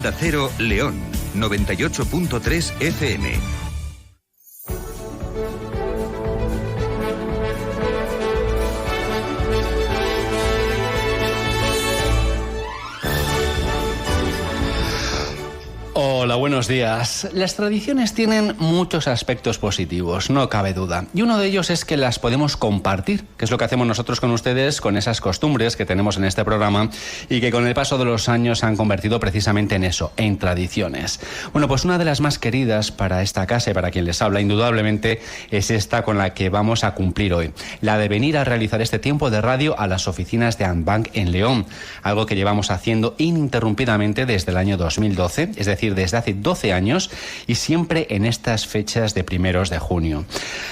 Onda Cero León, 98.3 FM. Hola, buenos días. Las tradiciones tienen muchos aspectos positivos, no cabe duda. Y uno de ellos es que las podemos compartir, que es lo que hacemos nosotros con ustedes, con esas costumbres que tenemos en este programa y que con el paso de los años se han convertido precisamente en eso, en tradiciones. Bueno, pues una de las más queridas para esta casa y para quien les habla, indudablemente, es esta con la que vamos a cumplir hoy. La de venir a realizar este tiempo de radio a las oficinas de Andbank en León. Algo que llevamos haciendo ininterrumpidamente desde el año 2012, es decir, desde hace 12 años y siempre en estas fechas de 1 de junio.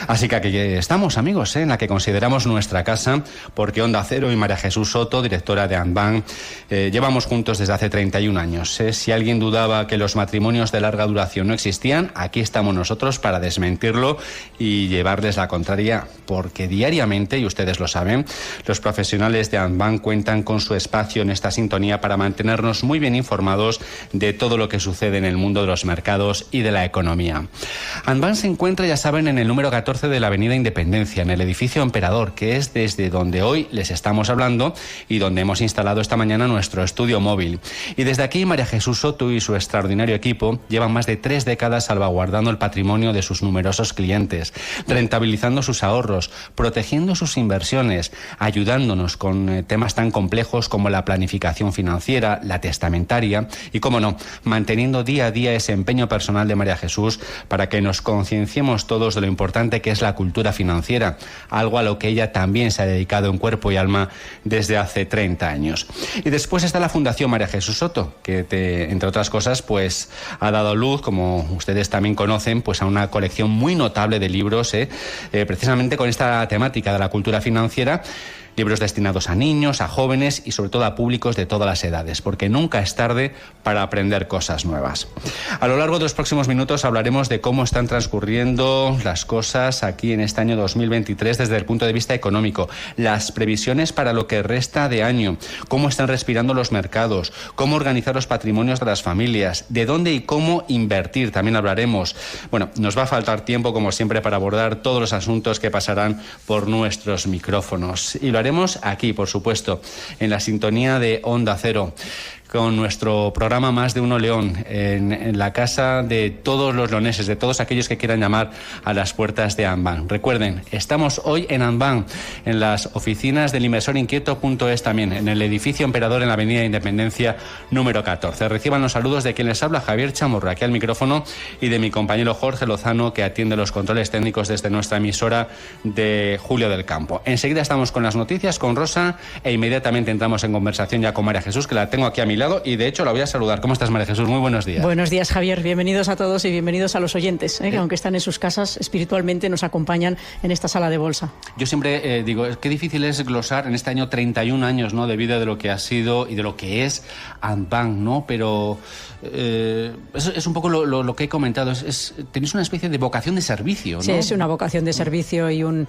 Así que aquí estamos, amigos, en la que consideramos nuestra casa, porque Onda Cero y María Jesús Soto, directora de Andbank, llevamos juntos desde hace 31 años. Si alguien dudaba que los matrimonios de larga duración no existían, aquí estamos nosotros para desmentirlo y llevarles la contraria, porque diariamente, y ustedes lo saben, los profesionales de Andbank cuentan con su espacio en esta sintonía para mantenernos muy bien informados de todo lo que sucede en el mundo de los mercados y de la economía. Andbank se encuentra, ya saben, en el número 14 de la Avenida Independencia, en el edificio Emperador, que es desde donde hoy les estamos hablando y donde hemos instalado esta mañana nuestro estudio móvil. Y desde aquí María Jesús Soto y su extraordinario equipo llevan más de 3 décadas salvaguardando el patrimonio de sus numerosos clientes, rentabilizando sus ahorros, protegiendo sus inversiones, ayudándonos con temas tan complejos como la planificación financiera, la testamentaria y, cómo no, manteniendo día a día ese empeño personal de María Jesús para que nos concienciemos todos de lo importante que es la cultura financiera, algo a lo que ella también se ha dedicado en cuerpo y alma desde hace 30 años. Y después está la Fundación María Jesús Soto, que entre otras cosas pues ha dado luz, como ustedes también conocen, pues a una colección muy notable de libros, precisamente con esta temática de la cultura financiera. Libros destinados a niños, a jóvenes y sobre todo a públicos de todas las edades, porque nunca es tarde para aprender cosas nuevas. A lo largo de los próximos minutos hablaremos de cómo están transcurriendo las cosas aquí en este año 2023 desde el punto de vista económico, las previsiones para lo que resta de año, cómo están respirando los mercados, cómo organizar los patrimonios de las familias, de dónde y cómo invertir, también hablaremos. Bueno, nos va a faltar tiempo, como siempre, para abordar todos los asuntos que pasarán por nuestros micrófonos. Y lo haremos aquí, por supuesto, en la sintonía de Onda Cero, con nuestro programa Más de Uno León, en la casa de todos los leoneses, de todos aquellos que quieran llamar a las puertas de Andbank. Recuerden, estamos hoy en Andbank, en las oficinas del inversorinquieto.es también, en el edificio Emperador en la Avenida Independencia número 14. Reciban los saludos de quien les habla, Javier Chamorro, aquí al micrófono, y de mi compañero Jorge Lozano, que atiende los controles técnicos desde nuestra emisora de Julio del Campo. Enseguida estamos con las noticias, con Rosa, e inmediatamente entramos en conversación ya con María Jesús, que la tengo aquí a mi lado, y de hecho la voy a saludar. ¿Cómo estás, María Jesús? Muy buenos días. Buenos días, Javier. Bienvenidos a todos y bienvenidos a los oyentes, que aunque están en sus casas, espiritualmente nos acompañan en esta sala de bolsa. Yo siempre digo, qué difícil es glosar en este año 31 años, ¿no?, de vida, de lo que ha sido y de lo que es Andbank, ¿no? Pero es un poco lo que he comentado. Tenéis una especie de vocación de servicio, ¿no? Sí, es una vocación de servicio y un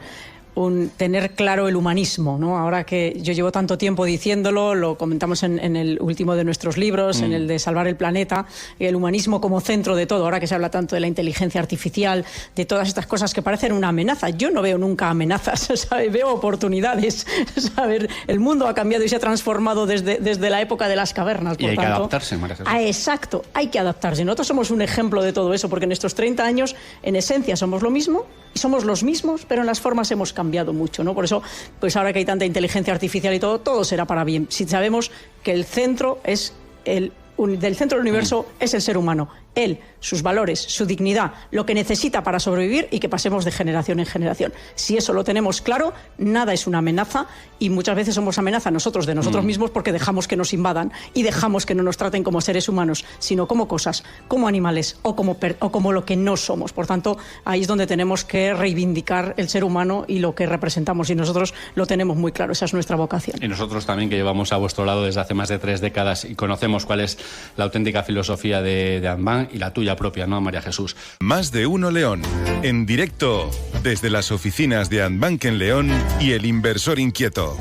tener claro el humanismo, ¿no? Ahora que yo llevo tanto tiempo diciéndolo, lo comentamos en el último de nuestros libros, en el de Salvar el Planeta, el humanismo como centro de todo, ahora que se habla tanto de la inteligencia artificial, de todas estas cosas que parecen una amenaza. Yo no veo nunca amenazas, ¿sabes? Veo oportunidades. ¿Sabes? El mundo ha cambiado y se ha transformado desde la época de las cavernas. Y hay que adaptarse, María Jesús. Exacto, hay que adaptarse. Nosotros somos un ejemplo de todo eso, porque en estos 30 años, en esencia, somos lo mismo y somos los mismos, pero en las formas hemos cambiado mucho, ¿no? Por eso, pues ahora que hay tanta inteligencia artificial y todo será para bien. Si sabemos que el centro es del centro del universo es el ser humano. Él, sus valores, su dignidad, lo que necesita para sobrevivir y que pasemos de generación en generación. Si eso lo tenemos claro, nada es una amenaza y muchas veces somos amenaza nosotros de nosotros mismos porque dejamos que nos invadan y dejamos que no nos traten como seres humanos, sino como cosas, como animales o como lo que no somos. Por tanto, ahí es donde tenemos que reivindicar el ser humano y lo que representamos y nosotros lo tenemos muy claro, esa es nuestra vocación. Y nosotros también, que llevamos a vuestro lado desde hace más de 3 décadas y conocemos cuál es la auténtica filosofía de Andbank y la tuya propia, ¿no, María Jesús? Más de Uno León, en directo desde las oficinas de Andbank en León y el Inversor Inquieto.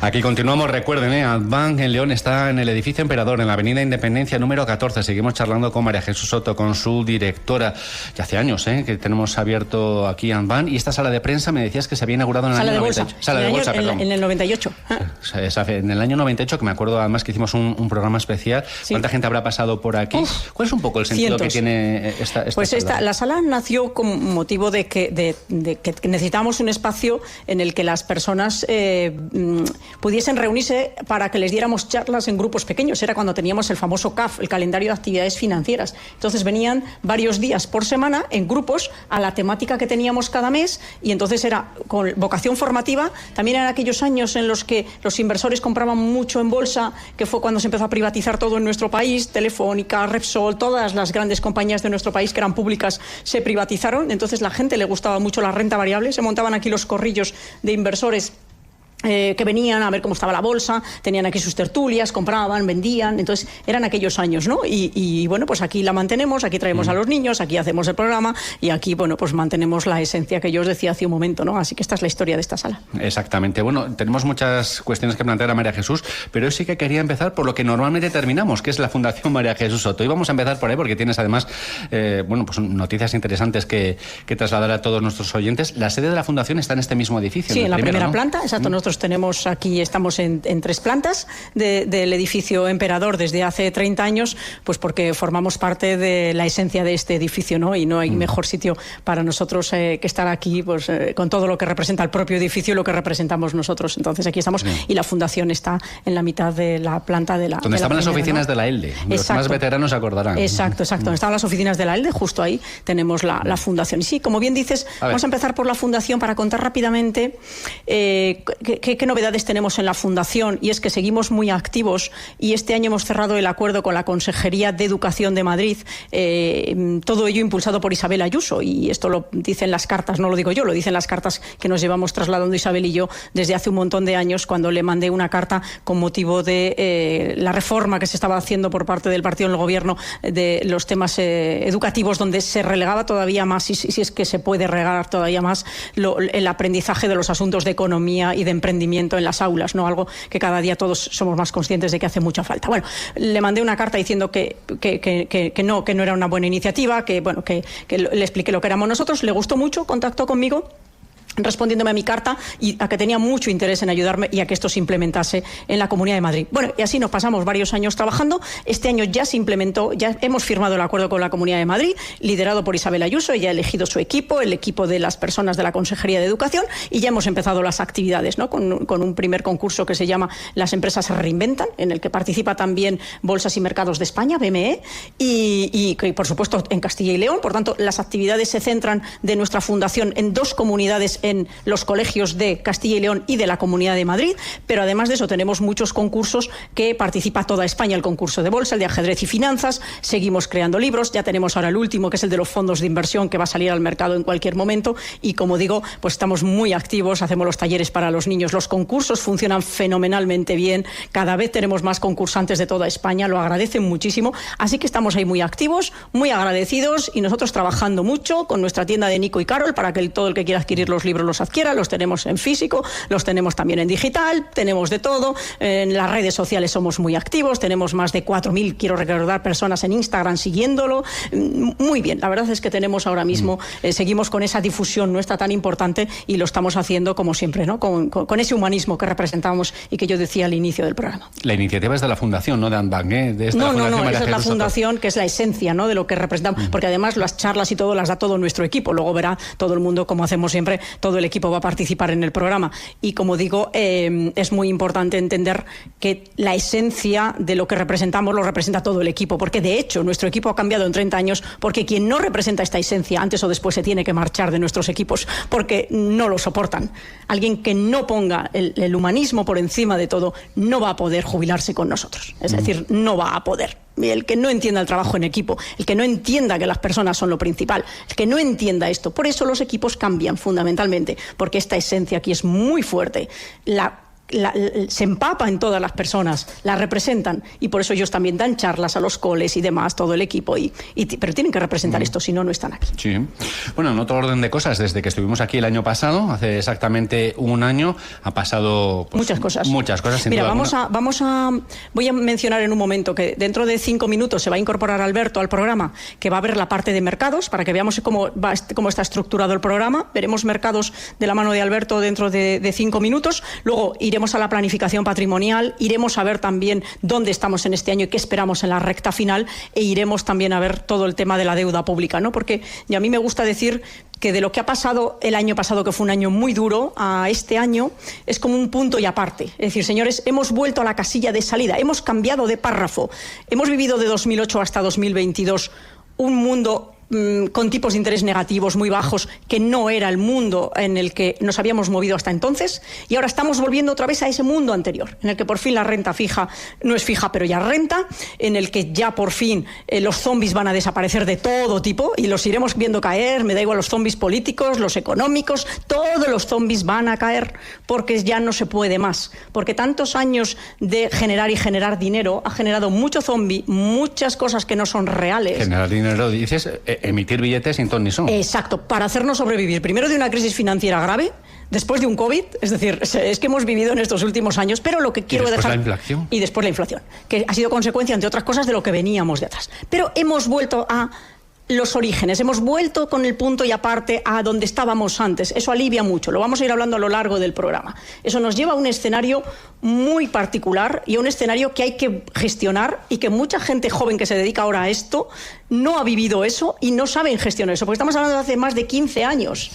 Aquí continuamos, recuerden, Adbank en León está en el edificio Emperador, en la avenida Independencia número 14. Seguimos charlando con María Jesús Soto, con su directora. Ya hace años que tenemos abierto aquí Adbank, y esta sala de prensa me decías que se había inaugurado en el año 98. Sala de bolsa, perdón. En el 98. En el año 98, que me acuerdo además que hicimos un programa especial. Sí. ¿Cuánta gente habrá pasado por aquí? ¿Cuál es un poco el sentido que tiene esta pues sala? La sala nació con motivo de que necesitábamos un espacio en el que las personas pudiesen reunirse para que les diéramos charlas en grupos pequeños. Era cuando teníamos el famoso CAF, el calendario de actividades financieras. Entonces venían varios días por semana en grupos a la temática que teníamos cada mes, y entonces era con vocación formativa. También eran aquellos años en los que los inversores compraban mucho en bolsa, que fue cuando se empezó a privatizar todo en nuestro país. Telefónica, Repsol, todas las grandes compañías de nuestro país que eran públicas se privatizaron. Entonces la gente le gustaba mucho la renta variable. Se montaban aquí los corrillos de inversores que venían a ver cómo estaba la bolsa, tenían aquí sus tertulias, compraban, vendían. Entonces eran aquellos años, ¿no? Y bueno, pues aquí la mantenemos, aquí traemos a los niños, aquí hacemos el programa, y aquí, bueno, pues mantenemos la esencia que yo os decía hace un momento, ¿no? Así que esta es la historia de esta sala. Exactamente. Bueno, tenemos muchas cuestiones que plantear a María Jesús, pero hoy sí que quería empezar por lo que normalmente terminamos, que es la Fundación María Jesús Soto. Y vamos a empezar por ahí porque tienes además pues noticias interesantes que trasladar a todos nuestros oyentes. La sede de la Fundación está en este mismo edificio. Sí, en la primera planta, exacto. Nosotros tenemos aquí, estamos en 3 plantas del edificio Emperador desde hace 30 años, pues porque formamos parte de la esencia de este edificio, ¿no? Y no hay mejor sitio para nosotros que estar aquí, pues con todo lo que representa el propio edificio y lo que representamos nosotros. Entonces aquí estamos, y la fundación está en la mitad de la planta de la... Donde estaban las oficinas, ¿no?, de la ELDE. Los más veteranos se acordarán. Exacto. Donde estaban las oficinas de la ELDE, justo ahí tenemos la fundación. Y sí, como bien dices, vamos a empezar por la fundación para contar rápidamente qué novedades tenemos en la fundación, y es que seguimos muy activos, y este año hemos cerrado el acuerdo con la Consejería de Educación de Madrid, todo ello impulsado por Isabel Ayuso, y esto lo dicen las cartas, no lo digo yo, lo dicen las cartas que nos llevamos trasladando Isabel y yo desde hace un montón de años, cuando le mandé una carta con motivo de la reforma que se estaba haciendo por parte del partido en el gobierno de los temas educativos, donde se relegaba todavía más, si es que se puede regar todavía más, el aprendizaje de los asuntos de economía y de emprendimiento en las aulas, ¿no? Algo que cada día todos somos más conscientes de que hace mucha falta. Bueno, le mandé una carta diciendo que no era una buena iniciativa, que le expliqué lo que éramos nosotros. Le gustó mucho, contactó conmigo respondiéndome a mi carta, y a que tenía mucho interés en ayudarme y a que esto se implementase en la Comunidad de Madrid. Bueno, y así nos pasamos varios años trabajando. Este año ya se implementó, ya hemos firmado el acuerdo con la Comunidad de Madrid, liderado por Isabel Ayuso. Ella ha elegido su equipo, el equipo de las personas de la Consejería de Educación, y ya hemos empezado las actividades, ¿no? Con un primer concurso que se llama Las empresas se reinventan, en el que participa también Bolsas y Mercados de España, BME, y por supuesto en Castilla y León. Por tanto, las actividades se centran de nuestra fundación en 2 comunidades, en los colegios de Castilla y León y de la Comunidad de Madrid, pero además de eso tenemos muchos concursos que participa toda España: el concurso de bolsa, el de ajedrez y finanzas. Seguimos creando libros, ya tenemos ahora el último, que es el de los fondos de inversión, que va a salir al mercado en cualquier momento, y como digo, pues estamos muy activos, hacemos los talleres para los niños, los concursos funcionan fenomenalmente bien, cada vez tenemos más concursantes de toda España, lo agradecen muchísimo, así que estamos ahí muy activos, muy agradecidos, y nosotros trabajando mucho con nuestra tienda de Nico y Carol para que todo el que quiera adquirir los libros los adquiera. Los tenemos en físico, los tenemos también en digital, tenemos de todo. En las redes sociales somos muy activos, tenemos más de 4.000, quiero recordar, personas en Instagram siguiéndolo. Muy bien, la verdad es que tenemos ahora mismo, seguimos con esa difusión nuestra tan importante, y lo estamos haciendo como siempre, ¿no? Con ese humanismo que representamos y que yo decía al inicio del programa. La iniciativa es de la fundación, no de Adbank, ¿eh? No, esa es la fundación, que es la esencia, ¿no?, de lo que representamos, porque además las charlas y todo las da todo nuestro equipo. Luego verá todo el mundo, como hacemos siempre, todo el equipo va a participar en el programa, y como digo, es muy importante entender que la esencia de lo que representamos lo representa todo el equipo, porque de hecho nuestro equipo ha cambiado en 30 años, porque quien no representa esta esencia antes o después se tiene que marchar de nuestros equipos porque no lo soportan. Alguien que no ponga el humanismo por encima de todo no va a poder jubilarse con nosotros, es decir, no va a poder. El que no entienda el trabajo en equipo, el que no entienda que las personas son lo principal, el que no entienda esto. Por eso los equipos cambian fundamentalmente, porque esta esencia aquí es muy fuerte. La se empapa en todas las personas, la representan, y por eso ellos también dan charlas a los coles y demás, todo el equipo, pero tienen que representar esto, si no, no están aquí. Sí. Bueno, en otro orden de cosas, desde que estuvimos aquí el año pasado, hace exactamente un año, ha pasado muchas cosas. Muchas cosas, sin Mira, duda voy a mencionar en un momento que dentro de 5 minutos se va a incorporar Alberto al programa, que va a ver la parte de mercados, para que veamos cómo está estructurado el programa. Veremos mercados de la mano de Alberto dentro de 5 minutos. Luego iremos a la planificación patrimonial, iremos a ver también dónde estamos en este año y qué esperamos en la recta final, e iremos también a ver todo el tema de la deuda pública, ¿no? Porque a mí me gusta decir que de lo que ha pasado el año pasado, que fue un año muy duro, a este año es como un punto y aparte. Es decir, señores, hemos vuelto a la casilla de salida, hemos cambiado de párrafo, hemos vivido de 2008 hasta 2022 un mundo con tipos de interés negativos muy bajos, que no era el mundo en el que nos habíamos movido hasta entonces, y ahora estamos volviendo otra vez a ese mundo anterior, en el que por fin la renta fija no es fija pero ya renta, en el que ya por fin los zombies van a desaparecer de todo tipo y los iremos viendo caer. Me da igual los zombies políticos, los económicos, todos los zombies van a caer, porque ya no se puede más, porque tantos años de generar y generar dinero ha generado mucho zombie, muchas cosas que no son reales. Generar dinero, dices, emitir billetes sin ton ni son. Exacto, para hacernos sobrevivir primero de una crisis financiera grave, después de un COVID, es decir, es que hemos vivido en estos últimos años, pero lo que quiero dejar... la inflación. Y después la inflación, que ha sido consecuencia, entre otras cosas, de lo que veníamos de atrás. Pero hemos vuelto a los orígenes, hemos vuelto con el punto y aparte a donde estábamos antes. Eso alivia mucho, lo vamos a ir hablando a lo largo del programa. Eso nos lleva a un escenario muy particular y a un escenario que hay que gestionar, y que mucha gente joven que se dedica ahora a esto no ha vivido eso y no saben gestionar eso, porque estamos hablando de hace más de 15 años.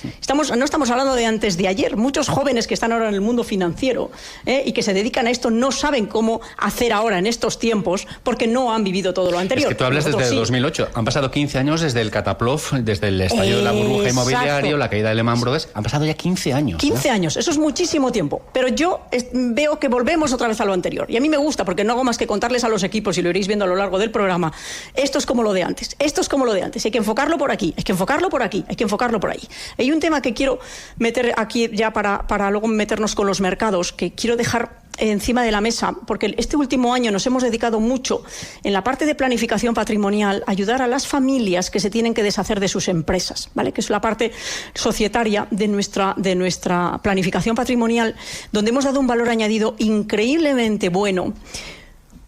No estamos hablando de antes de ayer. Muchos jóvenes que están ahora en el mundo financiero y que se dedican a esto no saben cómo hacer ahora en estos tiempos, porque no han vivido todo lo anterior. Es que tú hablas desde 2008, han pasado 15 años desde el cataplof, desde el estallido de la burbuja inmobiliaria, la caída de Lehman Brothers, han pasado ya 15 años. 15 años, eso es muchísimo tiempo, pero yo veo que volvemos otra vez a lo anterior, y a mí me gusta, porque no hago más que contarles a los equipos, y lo iréis viendo a lo largo del programa, esto es como lo de antes, esto es como lo de antes, hay que enfocarlo por aquí, hay que enfocarlo por aquí, hay que enfocarlo por ahí. Hay un tema que quiero meter aquí ya para luego meternos con los mercados, que quiero dejar encima de la mesa, porque este último año nos hemos dedicado mucho en la parte de planificación patrimonial a ayudar a las familias que se tienen que deshacer de sus empresas, ¿vale? Que es la parte societaria de nuestra planificación patrimonial, donde hemos dado un valor añadido increíblemente bueno,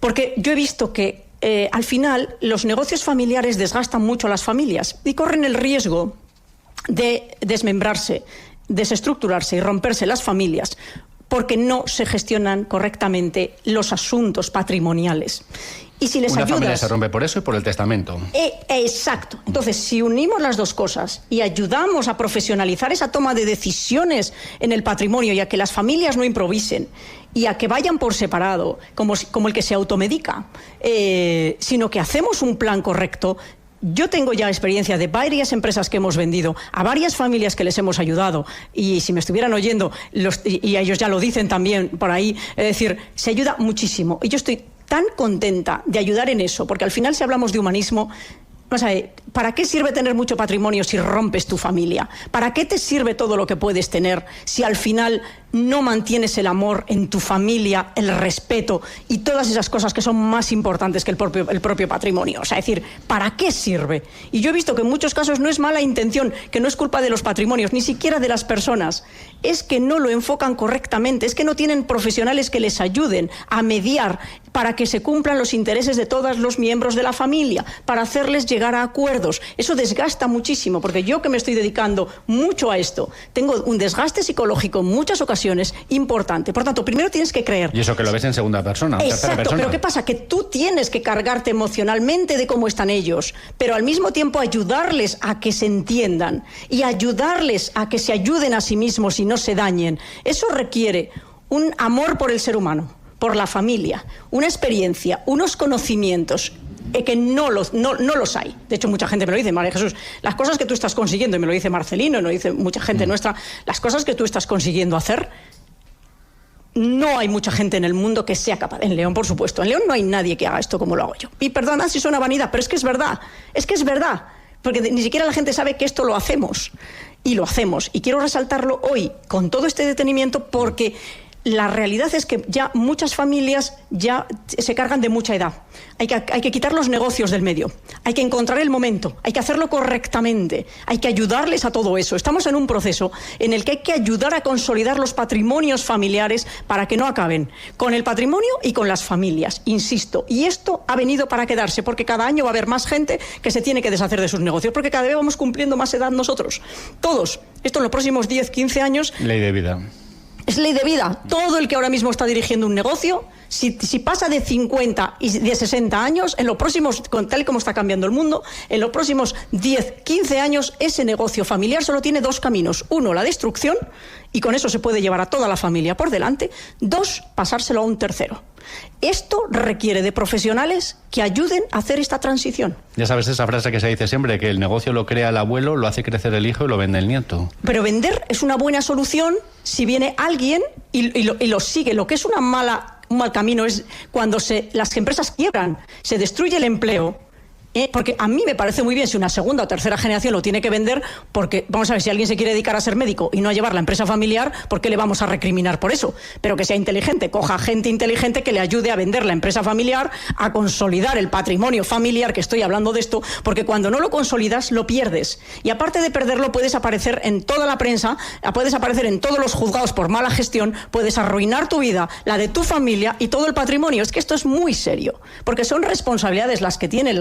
porque yo he visto que al final los negocios familiares desgastan mucho a las familias y corren el riesgo de desmembrarse, desestructurarse y romperse las familias, porque no se gestionan correctamente los asuntos patrimoniales. Y si les ayudas... Una familia se rompe por eso y por el testamento. Exacto. Entonces, si unimos las dos cosas y ayudamos a profesionalizar esa toma de decisiones en el patrimonio, y a que las familias no improvisen, y a que vayan por separado, como el que se automedica, sino que hacemos un plan correcto. Yo tengo ya experiencia de varias empresas que hemos vendido, a varias familias que les hemos ayudado, y si me estuvieran oyendo, y ellos ya lo dicen también por ahí, es decir, se ayuda muchísimo. Y yo estoy tan contenta de ayudar en eso, porque al final, si hablamos de humanismo, vamos a ver, ¿para qué sirve tener mucho patrimonio si rompes tu familia? ¿Para qué te sirve todo lo que puedes tener si al final no mantienes el amor en tu familia, el respeto y todas esas cosas que son más importantes que el propio patrimonio? O sea, es decir, ¿para qué sirve? Y yo he visto que en muchos casos no es mala intención, que no es culpa de los patrimonios, ni siquiera de las personas, es que no lo enfocan correctamente, es que no tienen profesionales que les ayuden a mediar para que se cumplan los intereses de todos los miembros de la familia, para hacerles llegar a acuerdos. Eso desgasta muchísimo, porque yo, que me estoy dedicando mucho a esto, tengo un desgaste psicológico en muchas ocasiones importante. Por tanto, primero tienes que creer. Y eso que lo ves en segunda persona, tercera persona. Pero ¿qué pasa? Que tú tienes que cargarte emocionalmente de cómo están ellos, pero al mismo tiempo ayudarles a que se entiendan y ayudarles a que se ayuden a sí mismos y no se dañen. Eso requiere un amor por el ser humano, por la familia, una experiencia, unos conocimientos que no los hay. De hecho, mucha gente me lo dice: María Jesús, las cosas que tú estás consiguiendo, y me lo dice Marcelino, y me lo dice mucha gente nuestra, las cosas que tú estás consiguiendo hacer, no hay mucha gente en el mundo que sea capaz. En León, por supuesto. En León no hay nadie que haga esto como lo hago yo. Y perdona si suena vanidad, pero es que es verdad. Es que es verdad. Porque ni siquiera la gente sabe que esto lo hacemos. Y lo hacemos. Y quiero resaltarlo hoy con todo este detenimiento, porque la realidad es que ya muchas familias ya se cargan de mucha edad. Hay que quitar los negocios del medio, hay que encontrar el momento, hay que hacerlo correctamente, hay que ayudarles a todo eso. Estamos en un proceso en el que hay que ayudar a consolidar los patrimonios familiares para que no acaben con el patrimonio y con las familias, insisto. Y esto ha venido para quedarse, porque cada año va a haber más gente que se tiene que deshacer de sus negocios, porque cada vez vamos cumpliendo más edad nosotros, todos. Esto en los próximos 10, 15 años... Ley de vida. Es ley de vida. Todo el que ahora mismo está dirigiendo un negocio, si pasa de 50 y de 60 años, en los próximos, tal y como está cambiando el mundo, en los próximos 10, 15 años, ese negocio familiar solo tiene dos caminos. Uno, la destrucción, y con eso se puede llevar a toda la familia por delante. Dos, pasárselo a un tercero. Esto requiere de profesionales que ayuden a hacer esta transición. Ya sabes esa frase que se dice siempre, que el negocio lo crea el abuelo, lo hace crecer el hijo y lo vende el nieto. Pero vender es una buena solución si viene alguien y lo sigue. Lo que es un mal camino es cuando las empresas quiebran, se destruye el empleo. Porque a mí me parece muy bien si una segunda o tercera generación lo tiene que vender, porque vamos a ver, si alguien se quiere dedicar a ser médico y no a llevar la empresa familiar, ¿por qué le vamos a recriminar por eso? Pero que sea inteligente, coja gente inteligente que le ayude a vender la empresa familiar, a consolidar el patrimonio familiar, que estoy hablando de esto, porque cuando no lo consolidas lo pierdes, y aparte de perderlo puedes aparecer en toda la prensa, puedes aparecer en todos los juzgados por mala gestión, puedes arruinar tu vida, la de tu familia y todo el patrimonio. Es que esto es muy serio, porque son responsabilidades las que tiene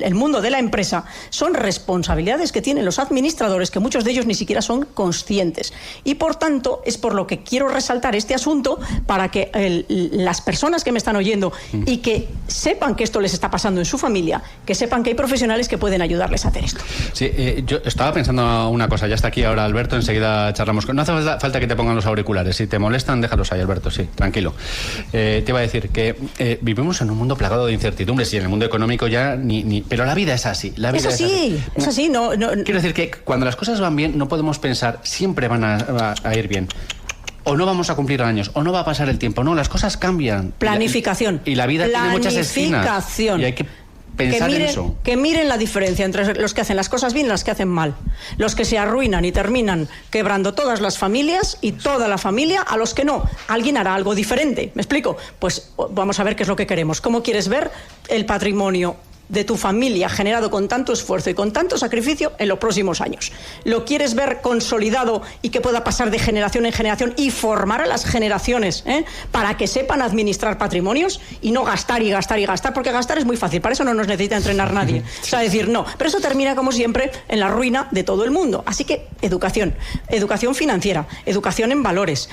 el mundo de la empresa, son responsabilidades que tienen los administradores, que muchos de ellos ni siquiera son conscientes. Y por tanto, es por lo que quiero resaltar este asunto, para que las personas que me están oyendo y que sepan que esto les está pasando en su familia, que sepan que hay profesionales que pueden ayudarles a hacer esto. Sí, yo estaba pensando una cosa, ya está aquí ahora Alberto, enseguida charlamos. No hace falta que te pongan los auriculares, si te molestan, déjalos ahí, Alberto, sí, tranquilo. Te iba a decir que vivimos en un mundo plagado de incertidumbres, y en el mundo económico ya pero la vida es así. La vida es así. No. Quiero decir que cuando las cosas van bien, no podemos pensar siempre van a ir bien. O no vamos a cumplir años, o no va a pasar el tiempo. No, las cosas cambian. Planificación. Y la vida tiene muchas esquinas. Y hay que pensar en eso. Que miren la diferencia entre los que hacen las cosas bien y las que hacen mal. Los que se arruinan y terminan quebrando todas las familias y toda la familia, a los que no. Alguien hará algo diferente. ¿Me explico? Pues vamos a ver qué es lo que queremos. ¿Cómo quieres ver el patrimonio de tu familia generado con tanto esfuerzo y con tanto sacrificio en los próximos años? ¿Lo quieres ver consolidado y que pueda pasar de generación en generación y formar a las generaciones para que sepan administrar patrimonios y no gastar y gastar y gastar? Porque gastar es muy fácil, para eso no nos necesita entrenar nadie. O sea, decir no. Pero eso termina, como siempre, en la ruina de todo el mundo. Así que educación financiera, educación en valores,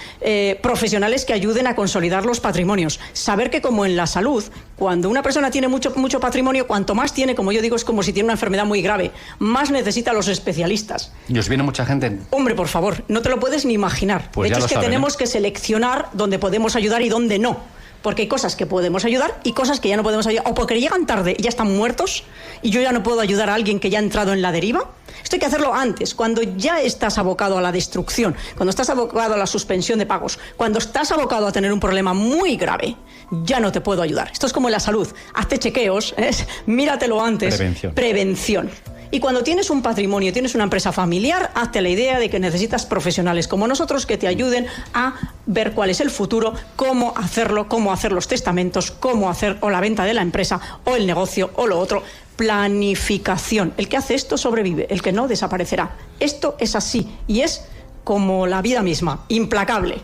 profesionales que ayuden a consolidar los patrimonios. Saber que, como en la salud, cuando una persona tiene mucho patrimonio, cuanto más tiene, como yo digo, es como si tiene una enfermedad muy grave, más necesita a los especialistas. ¿Y os viene mucha gente? Hombre, por favor, no te lo puedes ni imaginar. Pues de hecho, es que tenemos que seleccionar dónde podemos ayudar y dónde no. Porque hay cosas que podemos ayudar y cosas que ya no podemos ayudar. O porque llegan tarde y ya están muertos y yo ya no puedo ayudar a alguien que ya ha entrado en la deriva. Esto hay que hacerlo antes, cuando ya estás abocado a la destrucción, cuando estás abocado a la suspensión de pagos, cuando estás abocado a tener un problema muy grave. Ya no te puedo ayudar. Esto es como en la salud. Hazte chequeos, míratelo antes. Prevención. Y cuando tienes un patrimonio, tienes una empresa familiar, hazte la idea de que necesitas profesionales como nosotros que te ayuden a ver cuál es el futuro, cómo hacerlo, cómo hacer los testamentos, cómo hacer o la venta de la empresa o el negocio o lo otro. Planificación. El que hace esto sobrevive, el que no desaparecerá. Esto es así y es como la vida misma, implacable.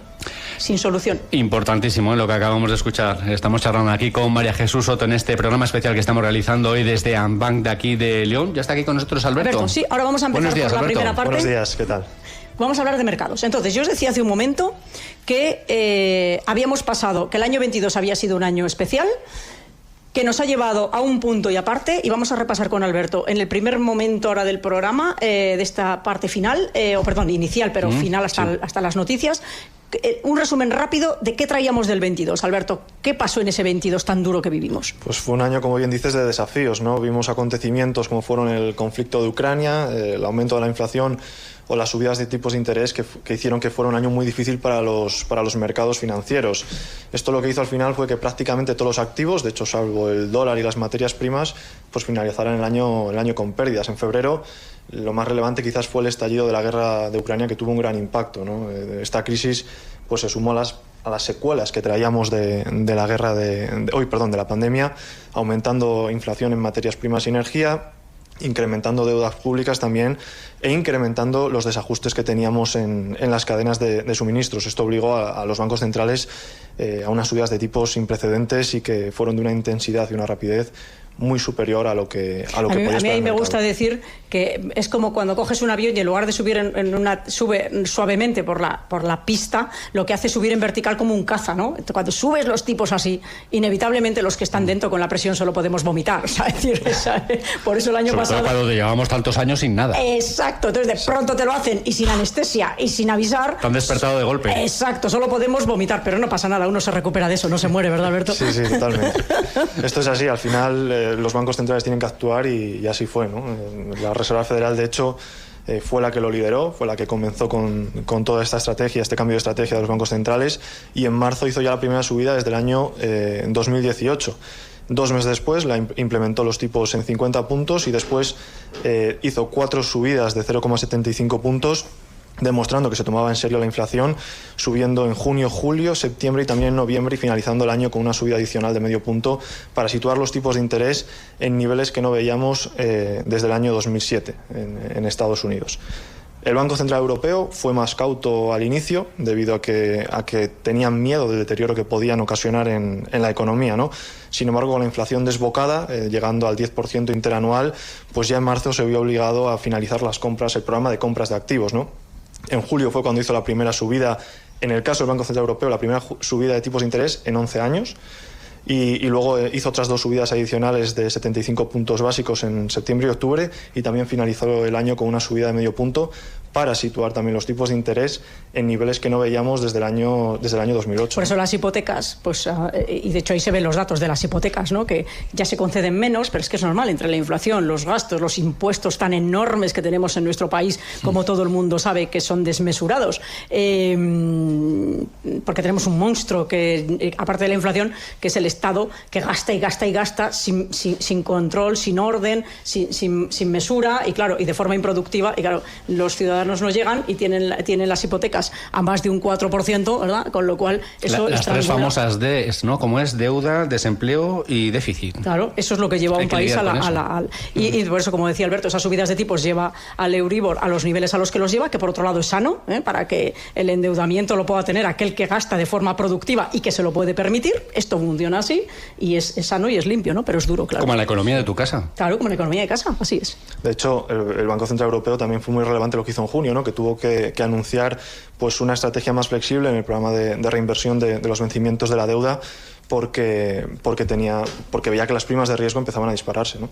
Sin solución. Importantísimo lo que acabamos de escuchar. Estamos charlando aquí con María Jesús Soto en este programa especial que estamos realizando hoy desde Ambank de aquí de León. Ya está aquí con nosotros Alberto. Sí, ahora vamos a empezar por la primera parte. Buenos días, ¿qué tal? Vamos a hablar de mercados. Entonces, yo os decía hace un momento que habíamos pasado, que el año 22 había sido un año especial, que nos ha llevado a un punto y aparte, y vamos a repasar con Alberto en el primer momento ahora del programa, de esta parte final, inicial, pero final hasta las noticias. Un resumen rápido de qué traíamos del 22. Alberto, ¿qué pasó en ese 22 tan duro que vivimos? Pues fue un año, como bien dices, de desafíos, ¿no? Vimos acontecimientos como fueron el conflicto de Ucrania, el aumento de la inflación o las subidas de tipos de interés que hicieron que fuera un año muy difícil para los mercados financieros. Esto lo que hizo al final fue que prácticamente todos los activos, de hecho salvo el dólar y las materias primas, pues finalizaran el año con pérdidas. En febrero lo más relevante quizás fue el estallido de la guerra de Ucrania, que tuvo un gran impacto, ¿no? Esta crisis pues se sumó a las las secuelas que traíamos de la guerra de la pandemia, aumentando inflación en materias primas y energía, incrementando deudas públicas también e incrementando los desajustes que teníamos en las cadenas de suministros. Esto obligó a los bancos centrales a unas subidas de tipos sin precedentes y que fueron de una intensidad y una rapidez muy superior a lo que podía esperar. A mí me mercado. gusta decir que es como cuando coges un avión y en lugar de subir sube suavemente por la pista, lo que hace es subir en vertical como un caza, ¿no? Cuando subes los tipos así, inevitablemente los que están dentro con la presión solo podemos vomitar, ¿sabes? Por eso el año pasado... Sobre todo cuando llevamos tantos años sin nada. Exacto, entonces de pronto te lo hacen y sin anestesia y sin avisar... Te han despertado de golpe. Exacto, solo podemos vomitar, pero no pasa nada, uno se recupera de eso, no se muere, ¿verdad, Alberto? Sí, totalmente. Esto es así, al final los bancos centrales tienen que actuar y así fue, ¿no? La Reserva Federal, de hecho, fue la que lo lideró, fue la que comenzó con toda esta estrategia, este cambio de estrategia de los bancos centrales, y en marzo hizo ya la primera subida desde el año 2018. 2 meses después implementó los tipos en 50 puntos y después hizo 4 subidas de 0,75 puntos, demostrando que se tomaba en serio la inflación, subiendo en junio, julio, septiembre y también en noviembre, y finalizando el año con una subida adicional de medio punto para situar los tipos de interés en niveles que no veíamos desde el año 2007 en Estados Unidos. El Banco Central Europeo fue más cauto al inicio debido a que tenían miedo del deterioro que podían ocasionar en la economía, ¿no? Sin embargo, con la inflación desbocada, llegando al 10% interanual, pues ya en marzo se vio obligado a finalizar el programa de compras de activos, ¿no? En julio fue cuando hizo la primera subida, en el caso del Banco Central Europeo, la primera subida de tipos de interés en 11 años. Y luego hizo otras 2 subidas adicionales de 75 puntos básicos en septiembre y octubre, y también finalizó el año con una subida de medio punto para situar también los tipos de interés en niveles que no veíamos desde el año 2008. Por eso las hipotecas, pues, y de hecho ahí se ven los datos de las hipotecas, ¿no? Que ya se conceden menos, pero es que es normal, entre la inflación, los gastos, los impuestos tan enormes que tenemos en nuestro país, como todo el mundo sabe que son desmesurados, porque tenemos un monstruo que, aparte de la inflación, que es el Estado, que gasta y gasta y gasta sin control, sin orden, sin mesura, y claro, y de forma improductiva, y claro, los ciudadanos no llegan y tienen las hipotecas a más de un 4%, ¿verdad? Con lo cual eso las 3 famosas Ds, ¿no? Como es deuda, desempleo y déficit. Claro, eso es lo que lleva a un país y por eso, como decía Alberto, esas subidas de tipos lleva al Euribor a los niveles a los que los lleva, que por otro lado es sano, para que el endeudamiento lo pueda tener aquel que gasta de forma productiva y que se lo puede permitir. Esto funciona así y es sano y es limpio, ¿no? Pero es duro, claro. Como en la economía de tu casa. Claro, como en la economía de casa, así es. De hecho, el Banco Central Europeo también fue muy relevante lo que hizo en junio, ¿no? Que tuvo que anunciar pues una estrategia más flexible en el programa de reinversión de los vencimientos de la deuda, porque veía que las primas de riesgo empezaban a dispararse, ¿no?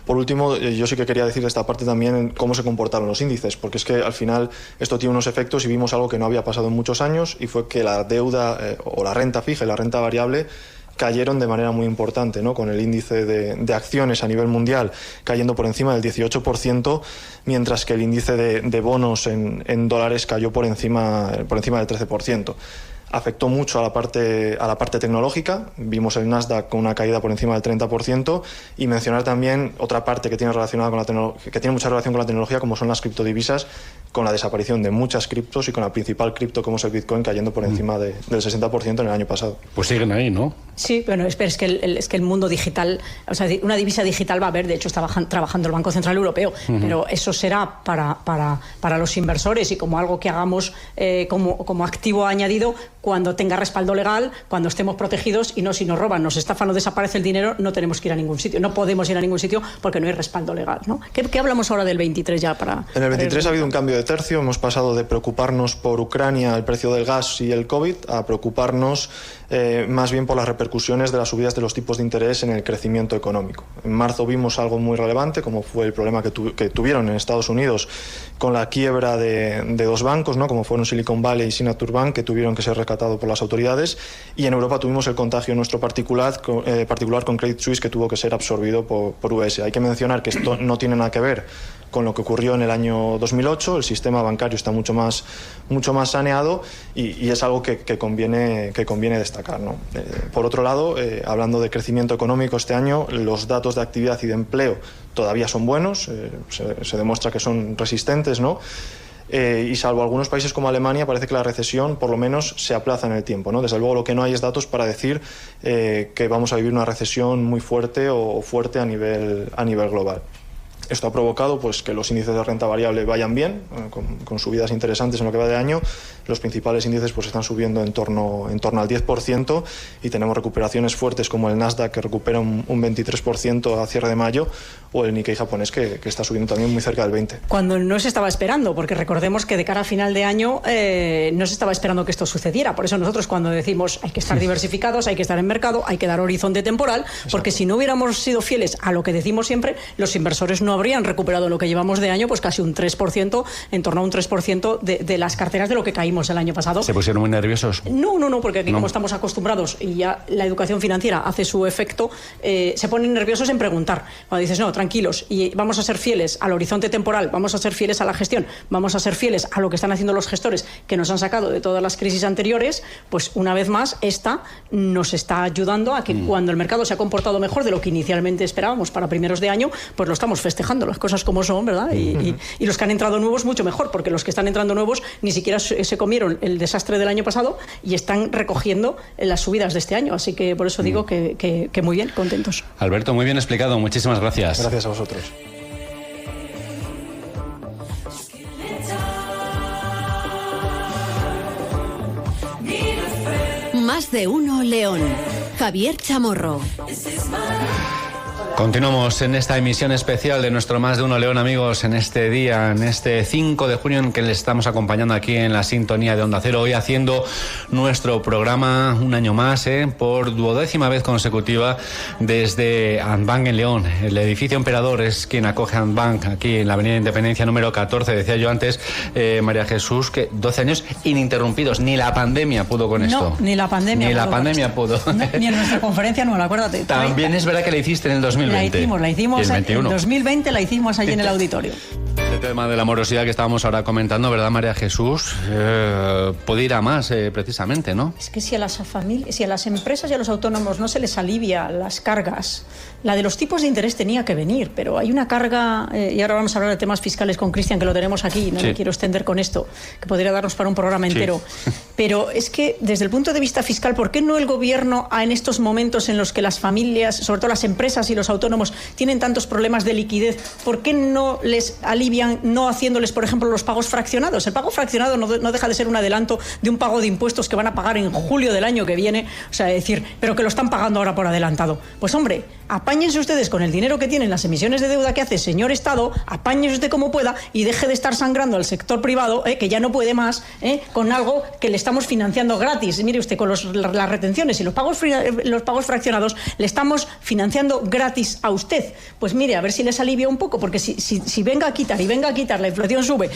Por último, yo sí que quería decir de esta parte también cómo se comportaron los índices, porque es que al final esto tiene unos efectos y vimos algo que no había pasado en muchos años, y fue que la deuda o la renta fija y la renta variable cayeron de manera muy importante, ¿no? Con el índice de acciones a nivel mundial cayendo por encima del 18%, mientras que el índice de bonos en dólares cayó por encima del 13%. Afectó mucho a la parte tecnológica. Vimos el Nasdaq con una caída por encima del 30%, y mencionar también otra parte que tiene mucha relación con la tecnología, como son las criptodivisas, con la desaparición de muchas criptos y con la principal cripto como es el Bitcoin cayendo por encima del 60% en el año pasado. Pues siguen ahí, ¿no? Sí, bueno, es que el mundo digital, o sea, una divisa digital va a haber, de hecho está trabajando el Banco Central Europeo, pero eso será para los inversores y como algo que hagamos como activo añadido cuando tenga respaldo legal, cuando estemos protegidos, y no si nos roban, nos estafan o desaparece el dinero, no tenemos que ir a ningún sitio, no podemos ir a ningún sitio porque no hay respaldo legal, ¿no? ¿Qué hablamos ahora del 23 ya para...? En el 23 ha habido un cambio de tercio, hemos pasado de preocuparnos por Ucrania, el precio del gas y el COVID, a preocuparnos más bien por las repercusiones de las subidas de los tipos de interés en el crecimiento económico. En marzo vimos algo muy relevante, como fue el problema que tuvieron en Estados Unidos con la quiebra de 2 bancos, ¿no? Como fueron Silicon Valley y Signature Bank, que tuvieron que ser rescatados por las autoridades, y en Europa tuvimos el contagio nuestro particular con Credit Suisse, que tuvo que ser absorbido por UBS. Hay que mencionar que esto no tiene nada que ver con lo que ocurrió en el año 2008, el sistema bancario está mucho más saneado y es algo que conviene destacar, ¿no? Por otro lado, hablando de crecimiento económico este año, los datos de actividad y de empleo todavía son buenos, se demuestra que son resistentes, ¿no? y salvo algunos países como Alemania, parece que la recesión por lo menos se aplaza en el tiempo, ¿no? Desde luego lo que no hay es datos para decir que vamos a vivir una recesión muy fuerte o fuerte a nivel global. Esto ha provocado pues, que los índices de renta variable vayan bien, con subidas interesantes en lo que va de año. Los principales índices pues, están subiendo en torno al 10% y tenemos recuperaciones fuertes como el Nasdaq, que recupera un 23% a cierre de mayo, o el Nikkei japonés, que está subiendo también muy cerca del 20%. Cuando no se estaba esperando, porque recordemos que de cara a final de año no se estaba esperando que esto sucediera. Por eso nosotros cuando decimos hay que estar diversificados, hay que estar en mercado, hay que dar horizonte temporal, porque si no hubiéramos sido fieles a lo que decimos siempre, los inversores no habrían recuperado lo que llevamos de año, pues casi un 3%, en torno a un 3% de las carteras de lo que caímos el año pasado. ¿Se pusieron muy nerviosos? No, porque aquí como estamos acostumbrados y ya la educación financiera hace su efecto, se ponen nerviosos en preguntar. Cuando dices, no, tranquilos, y vamos a ser fieles al horizonte temporal, vamos a ser fieles a la gestión, vamos a ser fieles a lo que están haciendo los gestores que nos han sacado de todas las crisis anteriores, pues una vez más, esta nos está ayudando a que cuando el mercado se ha comportado mejor de lo que inicialmente esperábamos para primeros de año, pues lo estamos festejando, las cosas como son, ¿verdad? Y los que han entrado nuevos mucho mejor, porque los que están entrando nuevos ni siquiera se comieron el desastre del año pasado y están recogiendo las subidas de este año, así que por eso digo que muy bien, contentos. Alberto, muy bien explicado, muchísimas gracias. Gracias a vosotros. Más de uno León. Javier Chamorro. Continuamos en esta emisión especial de nuestro Más de Uno León, amigos, en este día, en este 5 de junio en que les estamos acompañando aquí en la sintonía de Onda Cero, hoy haciendo nuestro programa un año más, por 12ª vez consecutiva desde Andbank en León. El edificio Emperador es quien acoge Andbank aquí en la Avenida Independencia número 14, decía yo antes, María Jesús, que 12 años ininterrumpidos, ni la pandemia pudo con esto. No, ni la pandemia pudo. No, ni en nuestra conferencia anual, acuérdate. También es verdad que la hiciste en el 2020. La hicimos en 2020, la hicimos allí en el auditorio. El tema de la morosidad que estábamos ahora comentando, ¿verdad, María Jesús? Puede ir a más, precisamente, ¿no? Es que si a las familias, si a las empresas y a los autónomos no se les alivia las cargas, la de los tipos de interés tenía que venir, pero hay una carga, y ahora vamos a hablar de temas fiscales con Cristian, que lo tenemos aquí, no me quiero extender con esto, que podría darnos para un programa entero. Pero es que desde el punto de vista fiscal, ¿por qué no el gobierno, en estos momentos en los que las familias, sobre todo las empresas y los autónomos, tienen tantos problemas de liquidez, ¿por qué no les alivian no haciéndoles, por ejemplo, los pagos fraccionados? El pago fraccionado no deja de ser un adelanto de un pago de impuestos que van a pagar en julio del año que viene, o sea, decir, pero que lo están pagando ahora por adelantado. Pues hombre, apáñense ustedes con el dinero que tienen las emisiones de deuda que hace el señor Estado, apáñense usted como pueda y deje de estar sangrando al sector privado, que ya no puede más, con algo que le estamos financiando gratis. Mire usted, con las retenciones y los pagos fraccionados le estamos financiando gratis a usted. Pues mire, a ver si les alivia un poco, porque si venga a quitar la inflación sube,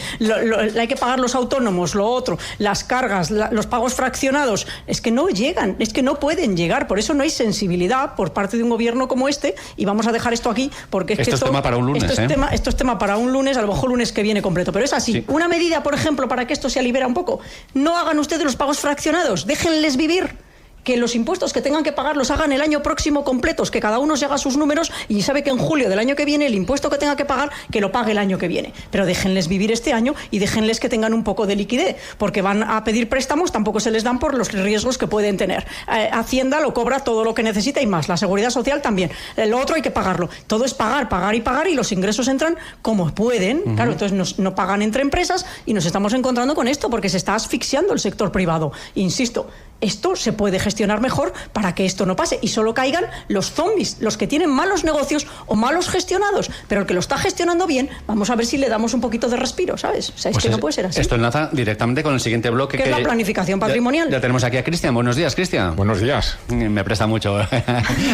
hay que pagar los autónomos, lo otro, las cargas, los pagos fraccionados, es que no llegan, es que no pueden llegar. Por eso no hay sensibilidad por parte de un gobierno como este, y vamos a dejar esto aquí, porque esto es tema para un lunes. Esto es tema para un lunes, a lo mejor lunes que viene completo, pero es así. Sí. Una medida, por ejemplo, para que esto se alivie un poco: no hagan ustedes los pagos fraccionados, déjenles vivir. Que los impuestos que tengan que pagar los hagan el año próximo completos, que cada uno se haga sus números y sabe que en julio del año que viene el impuesto que tenga que pagar, que lo pague el año que viene. Pero déjenles vivir este año y déjenles que tengan un poco de liquidez, porque van a pedir préstamos, tampoco se les dan por los riesgos que pueden tener. Hacienda lo cobra todo lo que necesita y más, la Seguridad Social también. Lo otro hay que pagarlo. Todo es pagar y los ingresos entran como pueden. Claro, entonces no pagan entre empresas y nos estamos encontrando con esto, porque se está asfixiando el sector privado. Insisto, esto se puede gestionar mejor para que esto no pase y solo caigan los zombies, los que tienen malos negocios o malos gestionados, pero el que lo está gestionando bien, vamos a ver si le damos un poquito de respiro, ¿sabes? O sea, es pues que no puede ser así. Esto enlaza directamente con el siguiente bloque, que es la planificación patrimonial. Ya tenemos aquí a Cristian. Buenos días, Cristian. Buenos días. Me presta mucho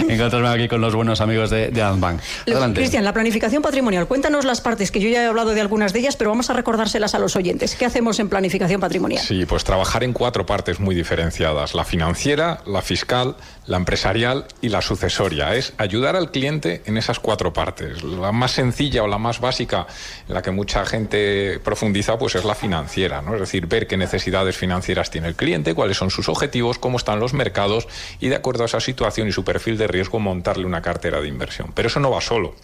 encontrarme aquí con los buenos amigos de Andbank. Adelante. Cristian, la planificación patrimonial, cuéntanos las partes, que yo ya he hablado de algunas de ellas, pero vamos a recordárselas a los oyentes. ¿Qué hacemos en planificación patrimonial? Sí, pues trabajar en 4 partes muy diferenciadas: la financiera, la fiscal, la empresarial y la sucesoria. Es ayudar al cliente en esas 4 partes. La más sencilla o la más básica, en la que mucha gente profundiza, pues es la financiera, ¿no? Es decir, ver qué necesidades financieras tiene el cliente, cuáles son sus objetivos, cómo están los mercados y, de acuerdo a esa situación y su perfil de riesgo, montarle una cartera de inversión. Pero eso no va solo.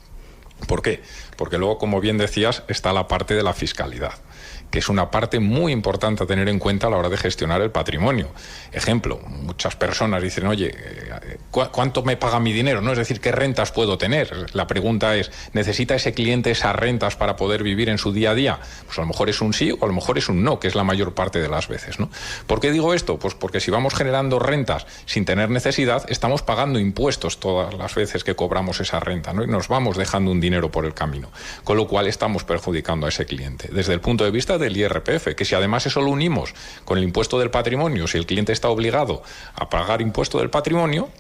¿Por qué? Porque luego, como bien decías, está la parte de la fiscalidad, que es una parte muy importante a tener en cuenta a la hora de gestionar el patrimonio. Ejemplo, muchas personas dicen, oye, ¿cuánto me paga mi dinero? ¿No? Es decir, ¿qué rentas puedo tener? La pregunta es, ¿necesita ese cliente esas rentas para poder vivir en su día a día? Pues a lo mejor es un sí o a lo mejor es un no, que es la mayor parte de las veces, ¿no? ¿Por qué digo esto? Pues porque si vamos generando rentas sin tener necesidad, estamos pagando impuestos todas las veces que cobramos esa renta, ¿no? Y nos vamos dejando un dinero por el camino, con lo cual estamos perjudicando a ese cliente. Desde el punto de vista del IRPF, que si además eso lo unimos con el impuesto del patrimonio, si el cliente está obligado a pagar impuesto del patrimonio,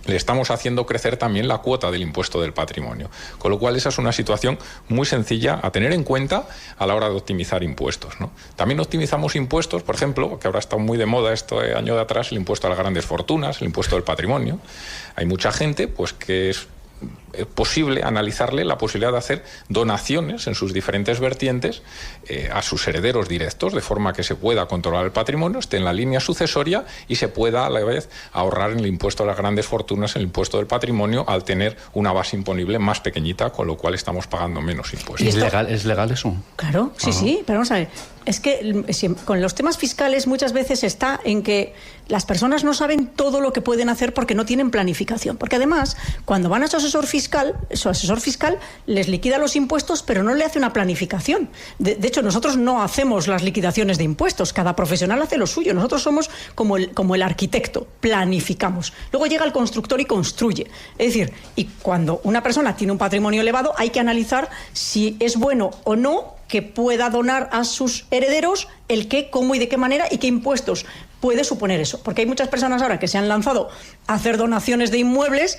le estamos haciendo crecer también la cuota del impuesto del patrimonio. Con lo cual esa es una situación muy sencilla a tener en cuenta a la hora de optimizar impuestos, ¿no? También optimizamos impuestos, por ejemplo, que ahora está muy de moda este año de atrás, el impuesto a las grandes fortunas, el impuesto del patrimonio. Hay mucha gente pues que es posible analizarle la posibilidad de hacer donaciones en sus diferentes vertientes a sus herederos directos, de forma que se pueda controlar el patrimonio, esté en la línea sucesoria y se pueda a la vez ahorrar en el impuesto a las grandes fortunas, en el impuesto del patrimonio, al tener una base imponible más pequeñita, con lo cual estamos pagando menos impuestos. ¿Es legal eso? Claro, sí, sí, pero vamos a ver. Es que con los temas fiscales muchas veces está en que las personas no saben todo lo que pueden hacer porque no tienen planificación. Porque además, cuando van a su asesor fiscal les liquida los impuestos, pero no le hace una planificación. De hecho, nosotros no hacemos las liquidaciones de impuestos. Cada profesional hace lo suyo. Nosotros somos como el arquitecto, planificamos. Luego llega el constructor y construye. Es decir, y cuando una persona tiene un patrimonio elevado, hay que analizar si es bueno o no que pueda donar a sus herederos, el qué, cómo y de qué manera y qué impuestos puede suponer eso. Porque hay muchas personas ahora que se han lanzado a hacer donaciones de inmuebles,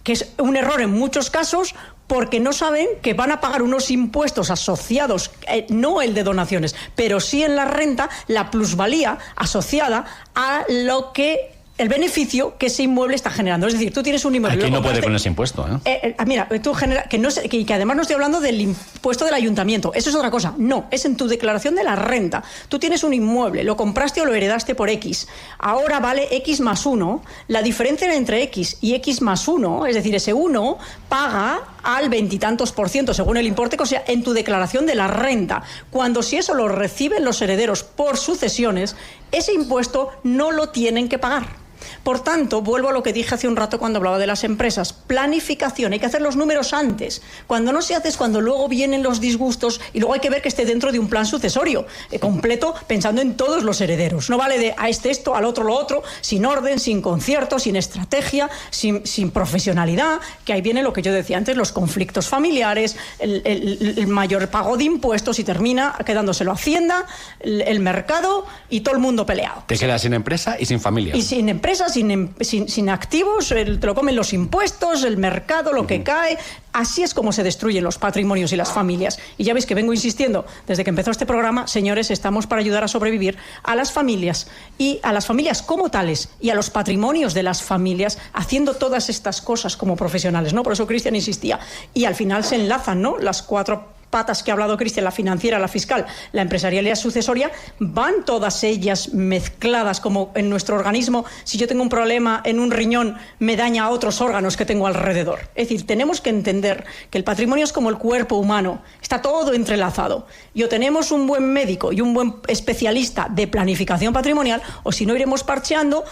que es un error en muchos casos, porque no saben que van a pagar unos impuestos asociados, no el de donaciones, pero sí en la renta, la plusvalía asociada a lo que el beneficio que ese inmueble está generando. Es decir, tú tienes un inmueble... Aquí no puede con ese impuesto, ¿eh? Mira, tú que además no estoy hablando del impuesto del ayuntamiento. Eso es otra cosa. No, es en tu declaración de la renta. Tú tienes un inmueble, lo compraste o lo heredaste por X. Ahora vale X más 1. La diferencia entre X y X más 1, es decir, ese 1 paga al 20 y tantos %, según el importe, o sea, en tu declaración de la renta. Cuando si eso lo reciben los herederos por sucesiones, ese impuesto no lo tienen que pagar. Por tanto, vuelvo a lo que dije hace un rato cuando hablaba de las empresas. Planificación, hay que hacer los números antes. Cuando no se hace es cuando luego vienen los disgustos y luego hay que ver que esté dentro de un plan sucesorio completo, pensando en todos los herederos. No vale de a este esto, al otro lo otro, sin orden, sin concierto, sin estrategia, sin profesionalidad, que ahí viene lo que yo decía antes, los conflictos familiares, el mayor pago de impuestos y termina quedándoselo Hacienda, el mercado y todo el mundo peleado. Te quedas sin empresa y sin familia. Y sin empresa, sin activos, te lo comen los impuestos, el mercado, lo que cae. Así es como se destruyen los patrimonios y las familias. Y ya veis que vengo insistiendo desde que empezó este programa, señores, estamos para ayudar a sobrevivir a las familias y a las familias como tales y a los patrimonios de las familias, haciendo todas estas cosas como profesionales, ¿no? Por eso Cristian insistía. Y al final se enlazan, ¿no? Las cuatro patas que ha hablado Cristian, la financiera, la fiscal, la empresarial y la sucesoria, van todas ellas mezcladas como en nuestro organismo. Si yo tengo un problema en un riñón, me daña a otros órganos que tengo alrededor. Es decir, tenemos que entender que el patrimonio es como el cuerpo humano, está todo entrelazado. Y o tenemos un buen médico y un buen especialista de planificación patrimonial, o si no iremos parcheando,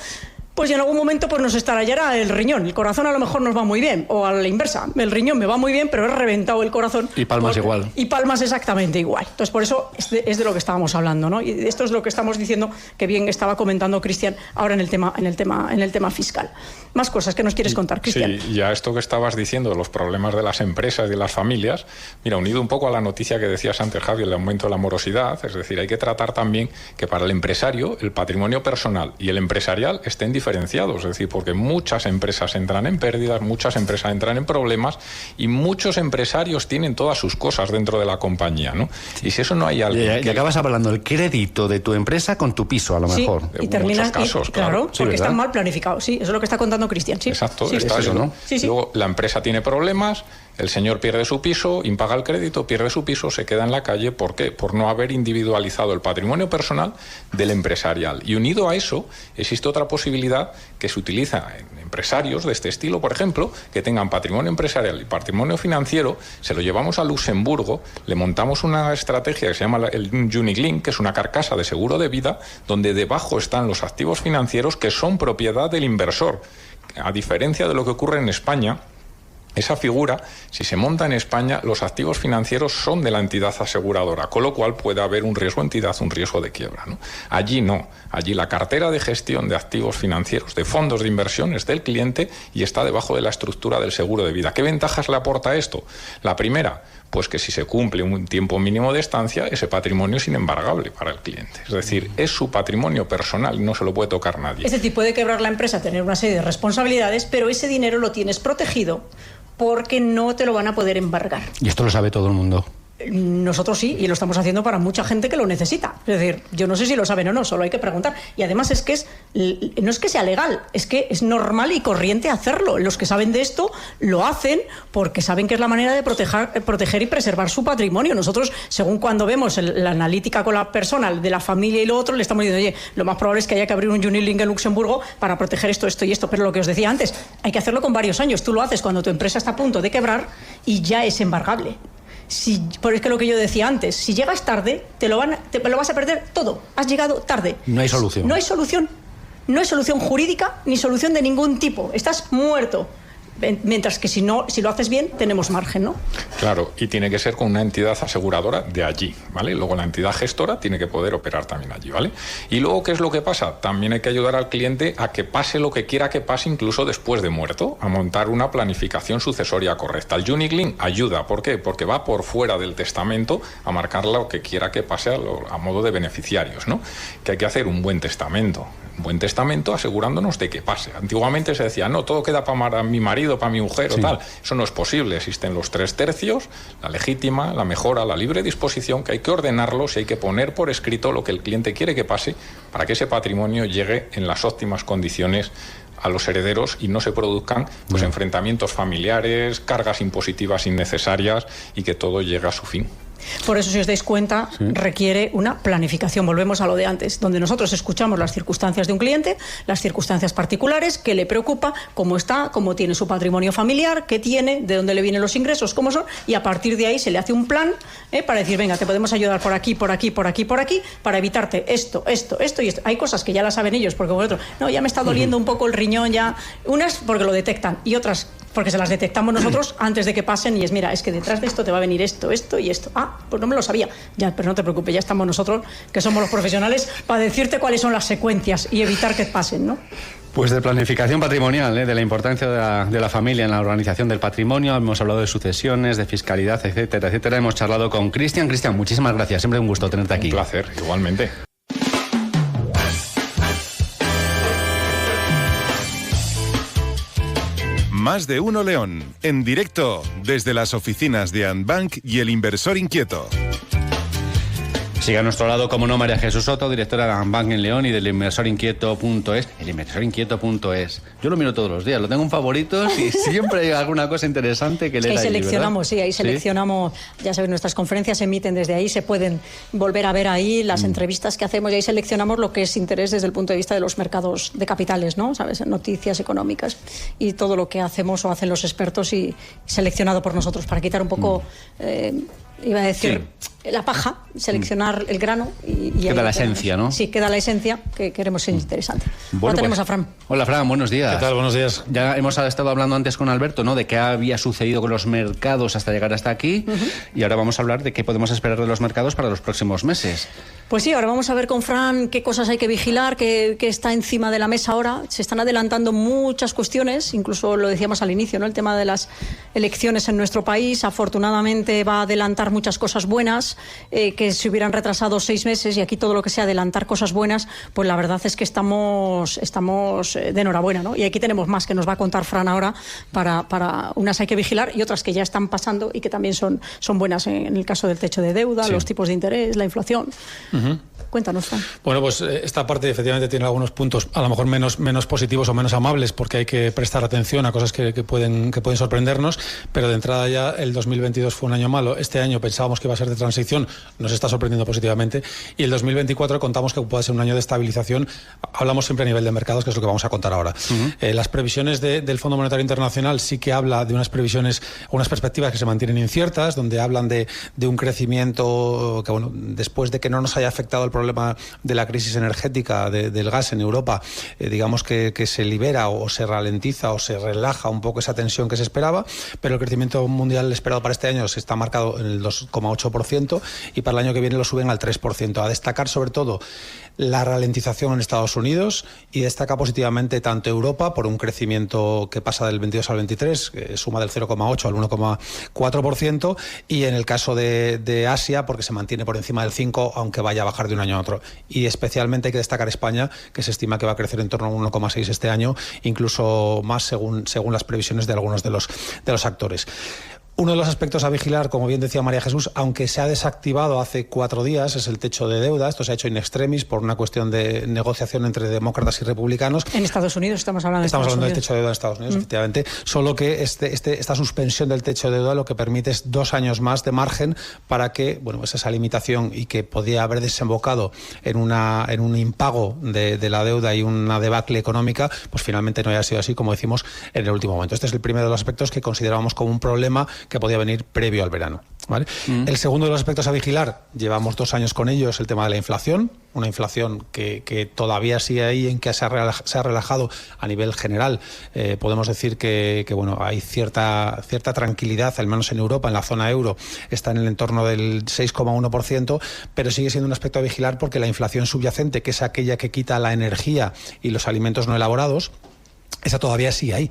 pues en algún momento pues nos estallará el riñón. El corazón a lo mejor nos va muy bien, o a la inversa, el riñón me va muy bien, pero he reventado el corazón. Y palmas igual. Y palmas exactamente igual. Entonces, por eso es de lo que estábamos hablando, ¿no? Y esto es lo que estamos diciendo, que bien estaba comentando Cristian ahora en el tema fiscal. Más cosas que nos quieres contar, Cristian. Sí, y a esto que estabas diciendo de los problemas de las empresas y de las familias, mira, unido un poco a la noticia que decías antes, Javi, el aumento de la morosidad, es decir, hay que tratar también que para el empresario el patrimonio personal y el empresarial estén diferenciados, es decir, porque muchas empresas entran en pérdidas, muchas empresas entran en problemas y muchos empresarios tienen todas sus cosas dentro de la compañía, ¿no? Y si eso no hay algo... Y acabas hablando del crédito de tu empresa con tu piso, a lo mejor. Y terminas, muchos casos, claro, sí, porque ¿verdad? están mal planificados, sí, eso es lo que está contando Cristian, sí. Exacto, sí, está eso, ¿no? Sí, sí. Luego la empresa tiene problemas, El señor pierde su piso, impaga el crédito, pierde su piso, se queda en la calle. ¿Por qué? Por no haber individualizado el patrimonio personal del empresarial. Y unido a eso, existe otra posibilidad que se utiliza en empresarios de este estilo, por ejemplo, que tengan patrimonio empresarial y patrimonio financiero, se lo llevamos a Luxemburgo, le montamos una estrategia que se llama el Unit Link, que es una carcasa de seguro de vida, donde debajo están los activos financieros que son propiedad del inversor. A diferencia de lo que ocurre en España, esa figura, si se monta en España, los activos financieros son de la entidad aseguradora, con lo cual puede haber un riesgo entidad, un riesgo de quiebra, ¿no? Allí no, allí la cartera de gestión de activos financieros, de fondos de inversión, es del cliente y está debajo de la estructura del seguro de vida. ¿Qué ventajas le aporta esto? La primera, pues que si se cumple un tiempo mínimo de estancia, ese patrimonio es inembargable para el cliente. Es decir, es su patrimonio personal y no se lo puede tocar nadie. Es decir, puede quebrar la empresa, tener una serie de responsabilidades, pero ese dinero lo tienes protegido porque no te lo van a poder embargar. Y esto lo sabe todo el mundo. Nosotros sí, y lo estamos haciendo para mucha gente que lo necesita. Es decir, yo no sé si lo saben o no, solo hay que preguntar. Y además es que no es que sea legal, es que es normal y corriente hacerlo. Los que saben de esto lo hacen porque saben que es la manera de proteger y preservar su patrimonio. Nosotros, según cuando vemos la analítica con la persona, de la familia y lo otro, le estamos diciendo, oye, lo más probable es que haya que abrir un Unit Link en Luxemburgo para proteger esto, esto y esto. Pero lo que os decía antes, hay que hacerlo con varios años. Tú lo haces cuando tu empresa está a punto de quebrar y ya es embargable. Por es que lo que yo decía antes, si llegas tarde, te lo vas a perder todo. Has llegado tarde. No hay solución. No hay solución. No hay solución jurídica ni solución de ningún tipo. Estás muerto. Mientras que si lo haces bien, tenemos margen, ¿no? Claro, y tiene que ser con una entidad aseguradora de allí, ¿vale? Luego la entidad gestora tiene que poder operar también allí, ¿vale? Y luego, ¿qué es lo que pasa? También hay que ayudar al cliente a que pase lo que quiera que pase, incluso después de muerto, a montar una planificación sucesoria correcta. El Unit Link ayuda, ¿por qué? Porque va por fuera del testamento a marcar lo que quiera que pase a modo de beneficiarios, ¿no? Que hay que hacer un buen testamento. Un buen testamento asegurándonos de que pase. Antiguamente se decía, no, todo queda para mi marido, para mi mujer o tal. Eso no es posible. Existen los 3/3, la legítima, la mejora, la libre disposición, que hay que ordenarlos y hay que poner por escrito lo que el cliente quiere que pase para que ese patrimonio llegue en las óptimas condiciones a los herederos y no se produzcan enfrentamientos familiares, cargas impositivas innecesarias y que todo llegue a su fin. Por eso, si os dais cuenta, requiere una planificación. Volvemos a lo de antes, donde nosotros escuchamos las circunstancias de un cliente, las circunstancias particulares, qué le preocupa, cómo está, cómo tiene su patrimonio familiar, qué tiene, de dónde le vienen los ingresos, cómo son, y a partir de ahí se le hace un plan para decir, venga, te podemos ayudar por aquí, por aquí, por aquí, por aquí, para evitarte esto, esto, esto y esto. Hay cosas que ya las saben ellos, porque vosotros, no, ya me está doliendo un poco el riñón, ya. Unas porque lo detectan y otras porque se las detectamos nosotros antes de que pasen y es, mira, es que detrás de esto te va a venir esto, esto y esto. Ah, pues no me lo sabía. Ya, pero no te preocupes, ya estamos nosotros, que somos los profesionales, para decirte cuáles son las secuencias y evitar que pasen, ¿no? Pues de planificación patrimonial, de la importancia de la familia en la organización del patrimonio, hemos hablado de sucesiones, de fiscalidad, etcétera, etcétera. Hemos charlado con Cristian. Cristian, muchísimas gracias, siempre un gusto tenerte aquí. Un placer, igualmente. Más de uno León, en directo desde las oficinas de Andbank y el Inversor Inquieto. Sigue a nuestro lado, como no, María Jesús Soto, directora de Andbank en León y del inversorinquieto.es. El inversorinquieto.es. Yo lo miro todos los días, lo tengo en favoritos y siempre hay alguna cosa interesante que leer ahí, seleccionamos, ¿verdad? sí, ahí seleccionamos, ya sabes, nuestras conferencias se emiten desde ahí, se pueden volver a ver ahí las entrevistas que hacemos y ahí seleccionamos lo que es interés desde el punto de vista de los mercados de capitales, ¿no? ¿Sabes? Noticias económicas y todo lo que hacemos o hacen los expertos y seleccionado por nosotros para quitar un poco... iba a decir, la paja, seleccionar el grano y queda la esencia, ¿no? Sí, queda la esencia que queremos ser interesante. Bueno, ahora tenemos pues, a Fran. Hola, Fran, buenos días. ¿Qué tal? Buenos días. Ya hemos estado hablando antes con Alberto, ¿no? De qué había sucedido con los mercados hasta llegar hasta aquí y ahora vamos a hablar de qué podemos esperar de los mercados para los próximos meses. Pues sí, ahora vamos a ver con Fran qué cosas hay que vigilar, qué está encima de la mesa ahora. Se están adelantando muchas cuestiones, incluso lo decíamos al inicio, ¿no? El tema de las elecciones en nuestro país, afortunadamente va a adelantar muchas cosas buenas, que se hubieran retrasado 6 meses y aquí todo lo que sea adelantar cosas buenas, pues la verdad es que estamos de enhorabuena, ¿no? Y aquí tenemos más que nos va a contar Fran ahora, para unas hay que vigilar y otras que ya están pasando y que también son buenas en el caso del techo de deuda, los tipos de interés, la inflación. Cuéntanos, Fran. Bueno, pues esta parte efectivamente tiene algunos puntos a lo mejor menos positivos o menos amables, porque hay que prestar atención a cosas que pueden sorprendernos, pero de entrada ya el 2022 fue un año malo. Este año pensábamos que iba a ser de transición, nos está sorprendiendo positivamente, y el 2024 contamos que puede ser un año de estabilización. Hablamos siempre a nivel de mercados, que es lo que vamos a contar ahora. Las previsiones del Fondo Monetario Internacional sí que habla de unas perspectivas que se mantienen inciertas, donde hablan de un crecimiento que, bueno, después de que no nos haya afectado el problema de la crisis energética del gas en Europa, digamos que se libera o se ralentiza o se relaja un poco esa tensión que se esperaba, pero el crecimiento mundial esperado para este año se está marcado en el 2,8% y para el año que viene lo suben al 3%. A destacar sobre todo la ralentización en Estados Unidos, y destaca positivamente tanto Europa por un crecimiento que pasa del 22 al 23, que suma del 0,8 al 1,4%, y en el caso de Asia porque se mantiene por encima del 5, aunque vaya a bajar de un año a otro. Y especialmente hay que destacar España, que se estima que va a crecer en torno a 1,6 este año, incluso más según las previsiones de algunos de los actores. Uno de los aspectos a vigilar, como bien decía María Jesús, aunque se ha desactivado hace 4 días, es el techo de deuda. Esto se ha hecho in extremis por una cuestión de negociación entre demócratas y republicanos. En Estados Unidos estamos hablando del techo de deuda en Estados Unidos, efectivamente. Solo que esta suspensión del techo de deuda lo que permite es 2 años más de margen para que, bueno, esa limitación y que podía haber desembocado en un impago de la deuda y una debacle económica, pues finalmente no haya sido así, como decimos, en el último momento. Este es el primero de los aspectos que considerábamos como un problema que podía venir previo al verano, ¿vale? El segundo de los aspectos a vigilar, llevamos 2 años con ello, es el tema de la inflación. Una inflación que todavía sigue ahí, en que se ha relajado a nivel general. Podemos decir que bueno, hay cierta tranquilidad, al menos en Europa, en la zona euro, está en el entorno del 6,1%, pero sigue siendo un aspecto a vigilar porque la inflación subyacente, que es aquella que quita la energía y los alimentos no elaborados, esa todavía sigue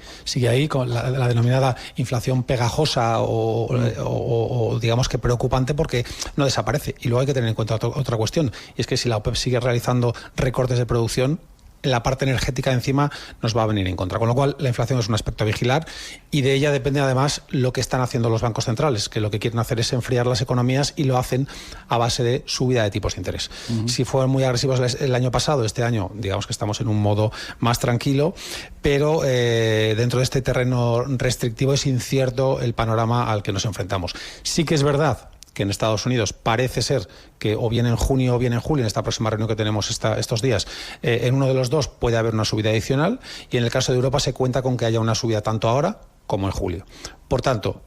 ahí con la denominada inflación pegajosa o digamos que preocupante, porque no desaparece. Y luego hay que tener en cuenta otra cuestión, y es que si la OPEP sigue realizando recortes de producción, la parte energética encima nos va a venir en contra. Con lo cual, la inflación es un aspecto a vigilar, y de ella depende además lo que están haciendo los bancos centrales, que lo que quieren hacer es enfriar las economías, y lo hacen a base de subida de tipos de interés. Si fueron muy agresivos el año pasado, este año digamos que estamos en un modo más tranquilo, pero dentro de este terreno restrictivo es incierto el panorama al que nos enfrentamos. Sí que es verdad que en Estados Unidos parece ser que o bien en junio o bien en julio, en esta próxima reunión que tenemos estos días, en uno de los dos puede haber una subida adicional, y en el caso de Europa se cuenta con que haya una subida tanto ahora como en julio. Por tanto,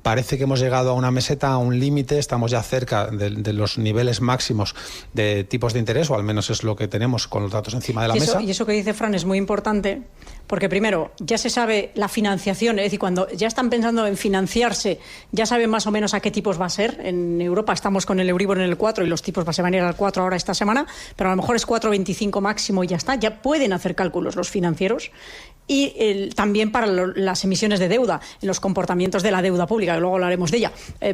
parece que hemos llegado a una meseta, a un límite, estamos ya cerca de los niveles máximos de tipos de interés, o al menos es lo que tenemos con los datos encima de la mesa. Y eso que dice Fran es muy importante, porque primero, ya se sabe la financiación, es decir, cuando ya están pensando en financiarse, ya saben más o menos a qué tipos va a ser. En Europa estamos con el Euribor en el 4 y los tipos se van a ir al 4 ahora esta semana, pero a lo mejor es 4,25 máximo y ya está. Ya pueden hacer cálculos los financieros. Y también para las emisiones de deuda, en los comportamientos de la deuda pública, que luego hablaremos de ella, de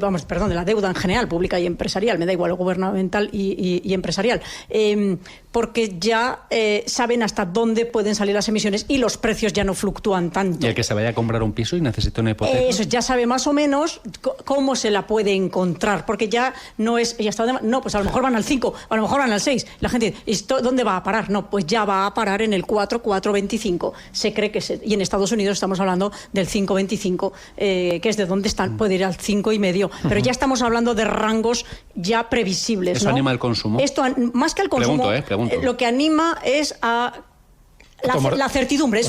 la deuda en general, pública y empresarial, me da igual, gubernamental y empresarial, porque ya saben hasta dónde pueden salir las emisiones y los precios ya no fluctúan tanto. Y el que se vaya a comprar un piso y necesita una hipoteca. Eso, ya sabe más o menos cómo se la puede encontrar, porque ya no es, ¿y hasta dónde? No, pues a lo mejor van al 5, a lo mejor van al 6. La gente dice, ¿dónde va a parar? No, pues ya va a parar en el 4,25. Se cree y en Estados Unidos estamos hablando del 5,25, que es de donde están, puede ir al 5,5, pero ya estamos hablando de rangos ya previsibles. ¿Eso anima el consumo? Esto, más que el consumo, pregunto. Lo que anima es a la certidumbre,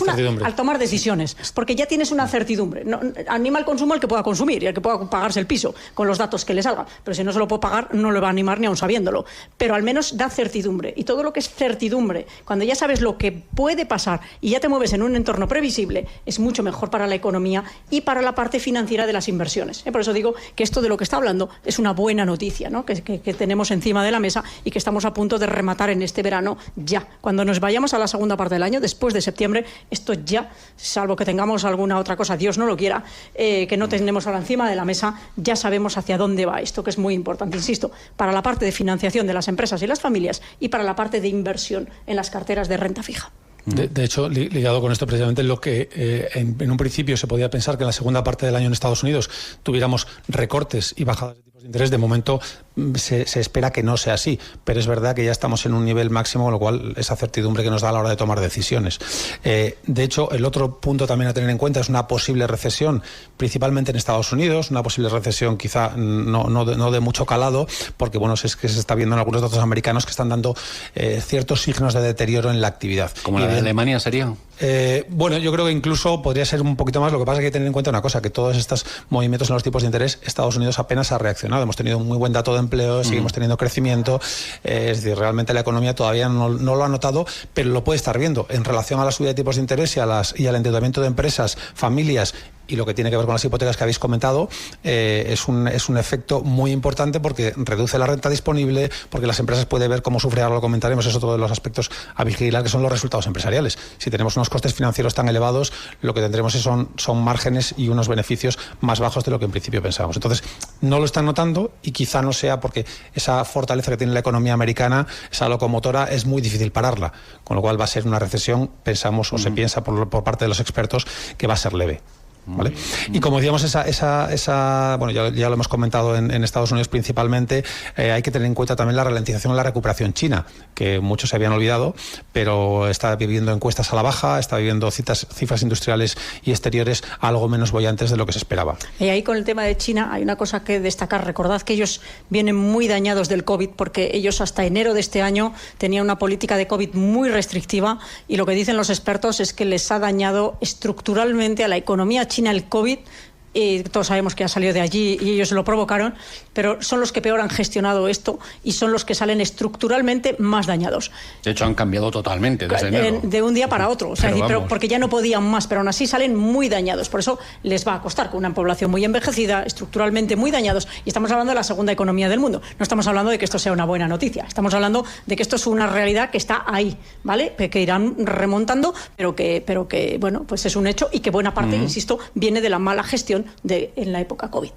al tomar decisiones, porque ya tienes una certidumbre. No, anima al consumo el que pueda consumir y el que pueda pagarse el piso con los datos que le salgan, pero si no se lo puede pagar no le va a animar ni aun sabiéndolo, pero al menos da certidumbre, y todo lo que es certidumbre, cuando ya sabes lo que puede pasar y ya te mueves en un entorno previsible, es mucho mejor para la economía y para la parte financiera de las inversiones. Por eso digo que esto de lo que está hablando es una buena noticia, ¿no? que tenemos encima de la mesa y que estamos a punto de rematar en este verano ya. Cuando nos vayamos a la segunda parte del año, después de septiembre, esto ya, salvo que tengamos alguna otra cosa, Dios no lo quiera, que no tenemos ahora encima de la mesa, ya sabemos hacia dónde va esto, que es muy importante, insisto, para la parte de financiación de las empresas y las familias y para la parte de inversión en las carteras de renta fija. De hecho, ligado con esto, precisamente lo que en un principio se podía pensar que en la segunda parte del año en Estados Unidos tuviéramos recortes y bajadas de tipos de interés, de momento se espera que no sea así, pero es verdad que ya estamos en un nivel máximo, con lo cual esa certidumbre que nos da a la hora de tomar decisiones. De hecho, el otro punto también a tener en cuenta es una posible recesión, principalmente en Estados Unidos, una posible recesión quizá no de mucho calado, porque bueno, es que se está viendo en algunos datos americanos que están dando ciertos signos de deterioro en la actividad. ¿Como la de Alemania sería? Bueno, yo creo que incluso podría ser un poquito más. Lo que pasa es que hay que tener en cuenta una cosa, que todos estos movimientos en los tipos de interés, Estados Unidos apenas ha reaccionado. Hemos tenido un muy buen dato de empleo, seguimos teniendo crecimiento, es decir, realmente la economía todavía no lo ha notado, pero lo puede estar viendo. En relación a la subida de tipos de interés y al endeudamiento de empresas, familias, y lo que tiene que ver con las hipotecas que habéis comentado, es un efecto muy importante porque reduce la renta disponible, porque las empresas pueden ver cómo sufre, ahora lo comentaremos, es otro de los aspectos a vigilar, que son los resultados empresariales. Si tenemos unos costes financieros tan elevados, lo que tendremos son márgenes y unos beneficios más bajos de lo que en principio pensábamos. Entonces, no lo están notando y quizá no sea porque esa fortaleza que tiene la economía americana, esa locomotora, es muy difícil pararla, con lo cual va a ser una recesión, pensamos, o se piensa por parte de los expertos, que va a ser leve. ¿Vale? Y como decíamos, bueno, ya lo hemos comentado en Estados Unidos principalmente, hay que tener en cuenta también la ralentización en la recuperación china, que muchos se habían olvidado, pero está viviendo encuestas a la baja, está viviendo cifras industriales y exteriores algo menos bollantes de lo que se esperaba. Y ahí con el tema de China hay una cosa que destacar. Recordad que ellos vienen muy dañados del COVID, porque ellos hasta enero de este año tenían una política de COVID muy restrictiva, y lo que dicen los expertos es que les ha dañado estructuralmente a la economía china el COVID. Y todos sabemos que ha salido de allí y ellos lo provocaron, pero son los que peor han gestionado esto y son los que salen estructuralmente más dañados. De hecho, han cambiado totalmente desde enero. De un día para otro, o sea, pero porque ya no podían más, pero aún así salen muy dañados. Por eso les va a costar, con una población muy envejecida, estructuralmente muy dañados. Y estamos hablando de la segunda economía del mundo. No estamos hablando de que esto sea una buena noticia. Estamos hablando de que esto es una realidad que está ahí, ¿vale? Que irán remontando, pero que bueno, pues es un hecho y que buena parte, insisto, viene de la mala gestión en la época COVID.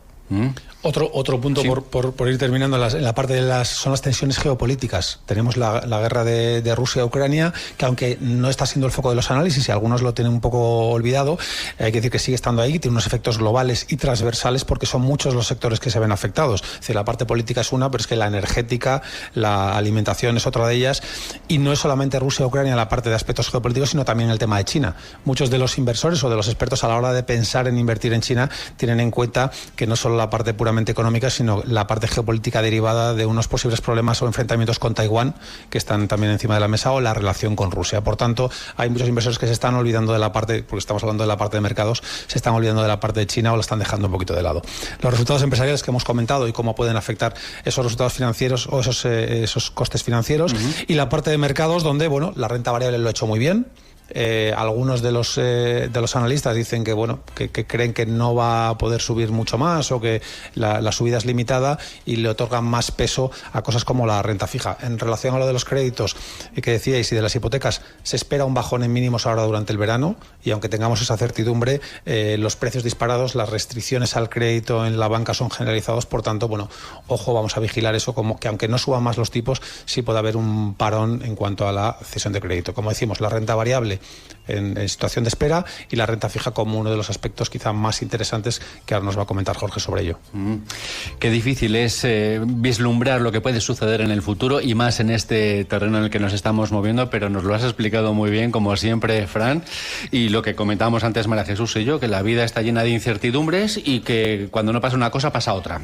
Otro punto, sí, por ir terminando, en la parte de son las tensiones geopolíticas. Tenemos la guerra de Rusia a Ucrania, que aunque no está siendo el foco de los análisis y algunos lo tienen un poco olvidado, hay que decir que sigue estando ahí, tiene unos efectos globales y transversales porque son muchos los sectores que se ven afectados. Es decir, la parte política es una, pero es que la energética, la alimentación es otra de ellas, y no es solamente Rusia a Ucrania la parte de aspectos geopolíticos, sino también el tema de China. Muchos de los inversores o de los expertos a la hora de pensar en invertir en China tienen en cuenta que no solo la parte puramente económica, sino la parte geopolítica derivada de unos posibles problemas o enfrentamientos con Taiwán, que están también encima de la mesa, o la relación con Rusia. Por tanto, hay muchos inversores que se están olvidando de la parte, porque estamos hablando de la parte de mercados, se están olvidando de la parte de China o la están dejando un poquito de lado. Los resultados empresariales que hemos comentado y cómo pueden afectar esos resultados financieros o esos costes financieros, y la parte de mercados donde, bueno, la renta variable lo ha hecho muy bien. Algunos de los analistas dicen que bueno, que creen que no va a poder subir mucho más, o que la subida es limitada, y le otorgan más peso a cosas como la renta fija. En relación a lo de los créditos que decíais y de las hipotecas, se espera un bajón en mínimos ahora durante el verano, y aunque tengamos esa certidumbre, los precios disparados, las restricciones al crédito en la banca son generalizados. Por tanto, bueno, ojo, vamos a vigilar eso, como que aunque no suban más los tipos, sí puede haber un parón en cuanto a la cesión de crédito. Como decimos, la renta variable en situación de espera, y la renta fija como uno de los aspectos quizá más interesantes, que ahora nos va a comentar Jorge sobre ello. Qué difícil es vislumbrar lo que puede suceder en el futuro, y más en este terreno en el que nos estamos moviendo, pero nos lo has explicado muy bien, como siempre, Fran, y lo que comentábamos antes María Jesús y yo, que la vida está llena de incertidumbres y que cuando no pasa una cosa pasa otra.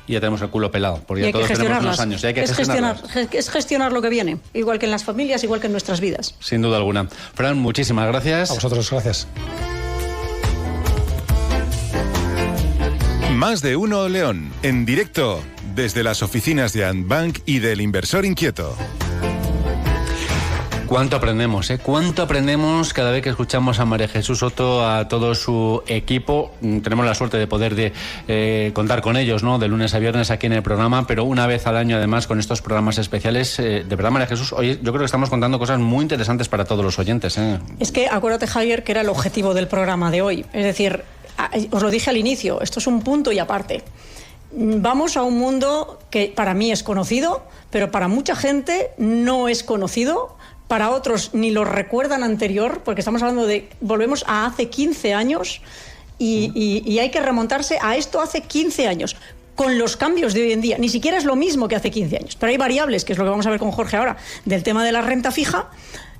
Y ya tenemos el culo pelado, porque ya todos tenemos unos años. Y hay que es gestionar lo que viene, igual que en las familias, igual que en nuestras vidas. Sin duda alguna. Fran, muchísimas gracias. A vosotros, gracias. Más de uno León, en directo desde las oficinas de Antbank y del Inversor Inquieto. Cuánto aprendemos, cuánto aprendemos cada vez que escuchamos a María Jesús Soto, a todo su equipo. Tenemos la suerte de poder contar con ellos, ¿no?, de lunes a viernes aquí en el programa, pero una vez al año además con estos programas especiales. De verdad, María Jesús, hoy yo creo que estamos contando cosas muy interesantes para todos los oyentes. Es que acuérdate, Javier, que era el objetivo del programa de hoy. Es decir, os lo dije al inicio, esto es un punto y aparte. Vamos a un mundo que para mí es conocido, pero para mucha gente no es conocido. Para otros ni lo recuerdan anterior, porque estamos hablando volvemos a hace 15 años y hay que remontarse a esto hace 15 años. con los cambios de hoy en día. Ni siquiera es lo mismo que hace 15 años. Pero hay variables, que es lo que vamos a ver con Jorge ahora, del tema de la renta fija,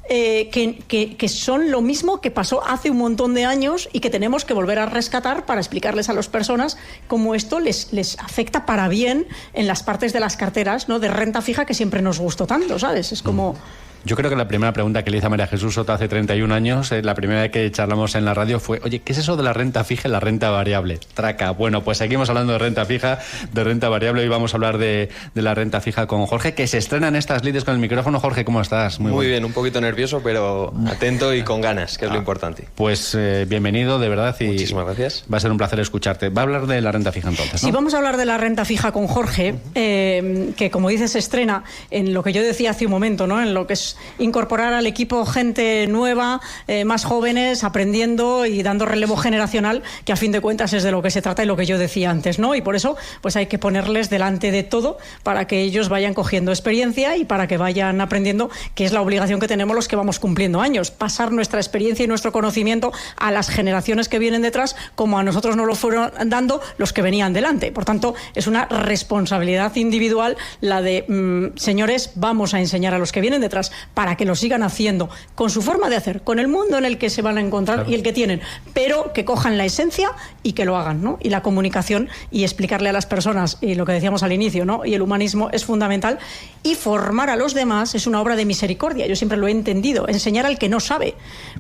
que son lo mismo que pasó hace un montón de años y que tenemos que volver a rescatar para explicarles a las personas cómo esto les afecta para bien en las partes de las carteras, ¿no?, de renta fija que siempre nos gustó tanto, ¿sabes? Es como... Yo creo que la primera pregunta que le hice a María Jesús Soto hace 31 años, la primera vez que charlamos en la radio fue, oye, ¿qué es eso de la renta fija y la renta variable? Traca. Bueno, pues seguimos hablando de renta fija, de renta variable, y vamos a hablar de la renta fija con Jorge, que se estrena en estas lides con el micrófono. Jorge, ¿cómo estás? Muy bien, un poquito nervioso, pero atento y con ganas, que es lo importante. Pues bienvenido, de verdad. Y muchísimas gracias. Va a ser un placer escucharte. Va a hablar de la renta fija entonces, ¿no? Sí, vamos a hablar de la renta fija con Jorge, que como dices se estrena en lo que yo decía hace un momento, ¿no?, en lo que es incorporar al equipo gente nueva, más jóvenes, aprendiendo y dando relevo generacional, que a fin de cuentas es de lo que se trata y lo que yo decía antes, ¿no? Y por eso pues hay que ponerles delante de todo para que ellos vayan cogiendo experiencia y para que vayan aprendiendo, que es la obligación que tenemos los que vamos cumpliendo años, pasar nuestra experiencia y nuestro conocimiento a las generaciones que vienen detrás, como a nosotros nos lo fueron dando los que venían delante. Por tanto, es una responsabilidad individual la de, señores, vamos a enseñar a los que vienen detrás para que lo sigan haciendo con su forma de hacer, con el mundo en el que se van a encontrar, claro, y el que tienen, pero que cojan la esencia y que lo hagan, ¿no? Y la comunicación y explicarle a las personas, y lo que decíamos al inicio, ¿no?, y el humanismo es fundamental, y formar a los demás es una obra de misericordia. Yo siempre lo he entendido, enseñar al que no sabe.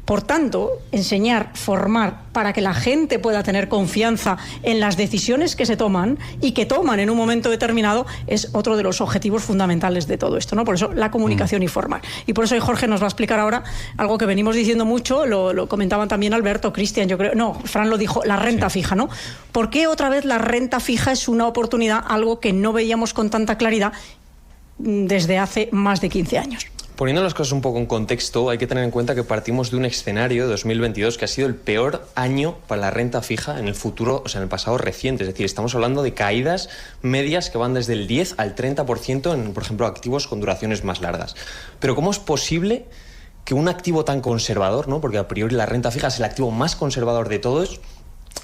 Por tanto, enseñar, formar para que la gente pueda tener confianza en las decisiones que se toman y que toman en un momento determinado es otro de los objetivos fundamentales de todo esto, ¿no? Por eso la comunicación y formar. Y por eso hoy Jorge nos va a explicar ahora algo que venimos diciendo mucho, lo comentaban también Alberto, Cristian, yo creo, no, Fran lo dijo, la renta fija, ¿no? ¿Por qué otra vez la renta fija es una oportunidad, algo que no veíamos con tanta claridad desde hace más de 15 años? Poniendo las cosas un poco en contexto, hay que tener en cuenta que partimos de un escenario de 2022 que ha sido el peor año para la renta fija en el futuro, o sea, en el pasado reciente. Es decir, estamos hablando de caídas medias que van desde el 10 al 30% en, por ejemplo, activos con duraciones más largas. Pero ¿cómo es posible que un activo tan conservador, ¿no?, porque a priori la renta fija es el activo más conservador de todos,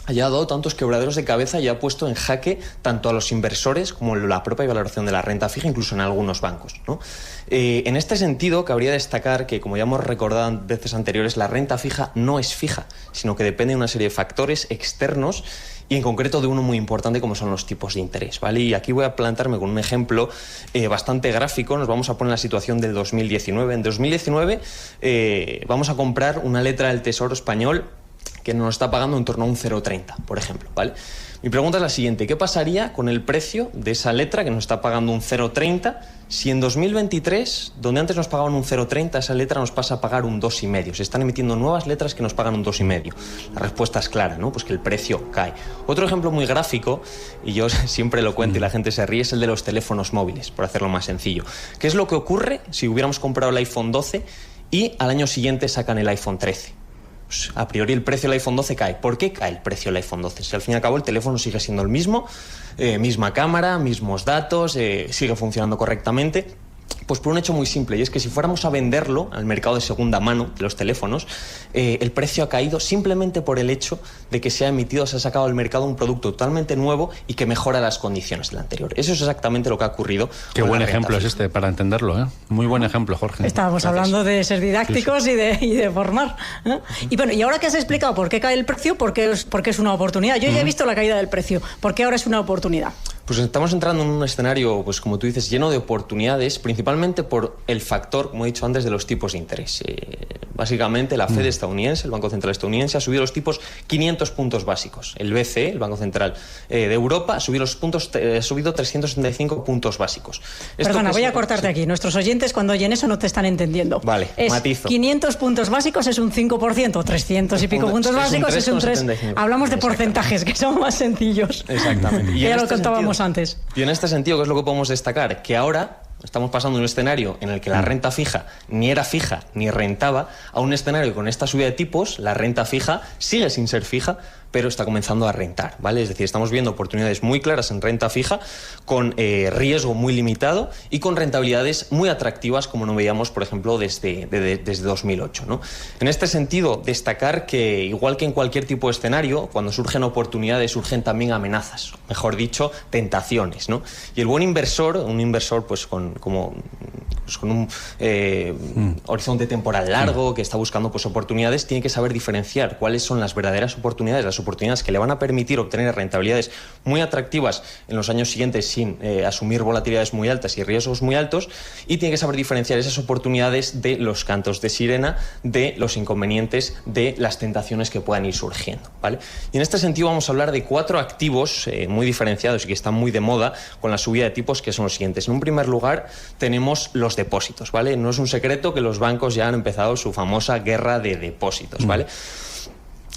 haya dado tantos quebraderos de cabeza y ha puesto en jaque tanto a los inversores como la propia valoración de la renta fija, incluso en algunos bancos, ¿no? En este sentido, cabría destacar que, como ya hemos recordado en veces anteriores, la renta fija no es fija, sino que depende de una serie de factores externos y en concreto de uno muy importante como son los tipos de interés, ¿vale? Y aquí voy a plantarme con un ejemplo bastante gráfico. Nos vamos a poner la situación del 2019. En 2019 vamos a comprar una letra del Tesoro español que nos está pagando en torno a un 0,30, por ejemplo, ¿vale? Mi pregunta es la siguiente: ¿qué pasaría con el precio de esa letra que nos está pagando un 0,30 si en 2023, donde antes nos pagaban un 0,30, esa letra nos pasa a pagar un 2,5? Se están emitiendo nuevas letras que nos pagan un 2,5. La respuesta es clara, ¿no? Pues que el precio cae. Otro ejemplo muy gráfico, y yo siempre lo cuento y la gente se ríe, es el de los teléfonos móviles, por hacerlo más sencillo. ¿Qué es lo que ocurre si hubiéramos comprado el iPhone 12 y al año siguiente sacan el iPhone 13? Pues a priori el precio del iPhone 12 cae. ¿Por qué cae el precio del iPhone 12? Si al fin y al cabo el teléfono sigue siendo el mismo, misma cámara, mismos datos, sigue funcionando correctamente. Pues por un hecho muy simple, y es que si fuéramos a venderlo al mercado de segunda mano de los teléfonos, el precio ha caído simplemente por el hecho de que se ha sacado al mercado un producto totalmente nuevo y que mejora las condiciones del anterior. Eso es exactamente lo que ha ocurrido. Qué buen ejemplo es este para entenderlo, ¿eh? Muy buen ejemplo, Jorge. Estábamos hablando de ser didácticos, sí, y de formar, ¿eh? Y bueno, y ahora que has explicado por qué cae el precio, porque es una oportunidad. Yo ya he visto la caída del precio. ¿Por qué ahora es una oportunidad? Pues estamos entrando en un escenario, pues como tú dices, lleno de oportunidades, principalmente por el factor, como he dicho antes, de los tipos de interés. Básicamente, la Fed estadounidense, el Banco Central estadounidense, ha subido los tipos 500 puntos básicos. El BCE, el Banco Central de Europa, ha subido 375 puntos básicos. Perdona, voy a cortarte aquí. Nuestros oyentes, cuando oyen eso, no te están entendiendo. Vale, matizo. 500 puntos básicos es un 5%, 300 y pico puntos básicos es un 3%. Hablamos de porcentajes, que son más sencillos. Exactamente. Y ya lo contábamos antes. Y en este sentido, ¿qué es lo que podemos destacar? Que ahora Estamos pasando de un escenario en el que la renta fija ni era fija ni rentaba a un escenario con esta subida de tipos, la renta fija sigue sin ser fija, pero está comenzando a rentar, ¿vale? Es decir, estamos viendo oportunidades muy claras en renta fija, con riesgo muy limitado y con rentabilidades muy atractivas, como no veíamos, por ejemplo, desde 2008, ¿no? En este sentido, destacar que, igual que en cualquier tipo de escenario, cuando surgen oportunidades, surgen también amenazas, mejor dicho, tentaciones, ¿no? Y el buen inversor, un inversor pues con un horizonte temporal largo, que está buscando pues oportunidades, tiene que saber diferenciar cuáles son las verdaderas oportunidades, las oportunidades que le van a permitir obtener rentabilidades muy atractivas en los años siguientes sin asumir volatilidades muy altas y riesgos muy altos, y tiene que saber diferenciar esas oportunidades de los cantos de sirena, de los inconvenientes, de las tentaciones que puedan ir surgiendo, ¿vale? Y en este sentido vamos a hablar de 4 activos muy diferenciados y que están muy de moda con la subida de tipos, que son los siguientes. En un primer lugar tenemos los depósitos, ¿vale? No es un secreto que los bancos ya han empezado su famosa guerra de depósitos, ¿vale?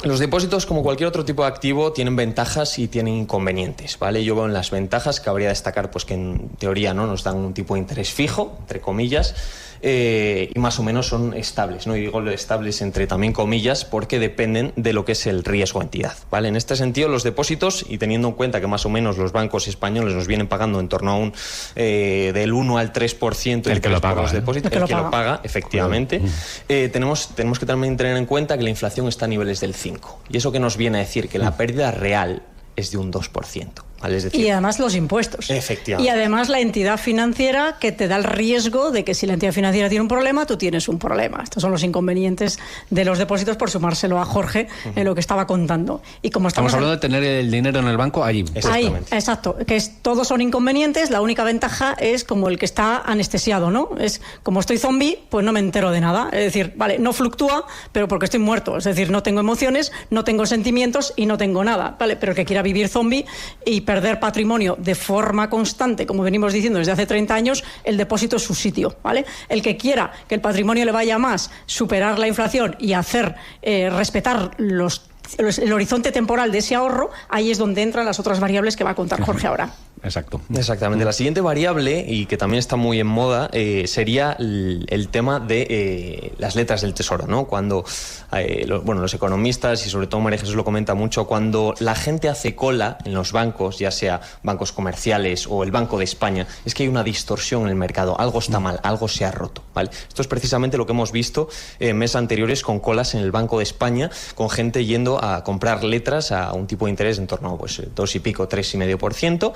Los depósitos, como cualquier otro tipo de activo, tienen ventajas y tienen inconvenientes, ¿vale? Yo veo en las ventajas que habría de destacar pues que en teoría, ¿no?, nos dan un tipo de interés fijo, entre comillas, y más o menos son estables, ¿no? Y digo estables entre también comillas porque dependen de lo que es el riesgo entidad, ¿vale? En este sentido, los depósitos, y teniendo en cuenta que más o menos los bancos españoles nos vienen pagando en torno a un del 1 al 3% el que lo paga, los depósitos, el que lo paga, efectivamente, tenemos que también tener en cuenta que la inflación está a niveles del 5, y eso que nos viene a decir que la pérdida real es de un 2%. ¿Vale? Es decir, y además los impuestos. Efectivamente. Y además la entidad financiera que te da el riesgo de que si la entidad financiera tiene un problema, tú tienes un problema. Estos son los inconvenientes de los depósitos, por sumárselo a Jorge en lo que estaba contando. Y como estamos hablando de tener el dinero en el banco allí. Ahí, exacto. Todos son inconvenientes. La única ventaja es como el que está anestesiado, ¿no? Es como estoy zombie, pues no me entero de nada. Es decir, vale, no fluctúa, pero porque estoy muerto. Es decir, no tengo emociones, no tengo sentimientos y no tengo nada, ¿vale? Pero el que quiera vivir zombie y perder patrimonio de forma constante, como venimos diciendo desde hace 30 años, el depósito es su sitio, ¿vale? El que quiera que el patrimonio le vaya más, superar la inflación y hacer respetar el horizonte temporal de ese ahorro, ahí es donde entran las otras variables que va a contar Jorge ahora. Exacto. Exactamente. La siguiente variable, y que también está muy en moda, sería el tema de las letras del tesoro, ¿no? Cuando los economistas, y sobre todo María Jesús lo comenta mucho, cuando la gente hace cola en los bancos, ya sea bancos comerciales o el Banco de España, es que hay una distorsión en el mercado, algo está mal, algo se ha roto, ¿vale? Esto es precisamente lo que hemos visto en meses anteriores con colas en el Banco de España, con gente yendo a comprar letras a un tipo de interés en torno a 2 y pico, 3,5%.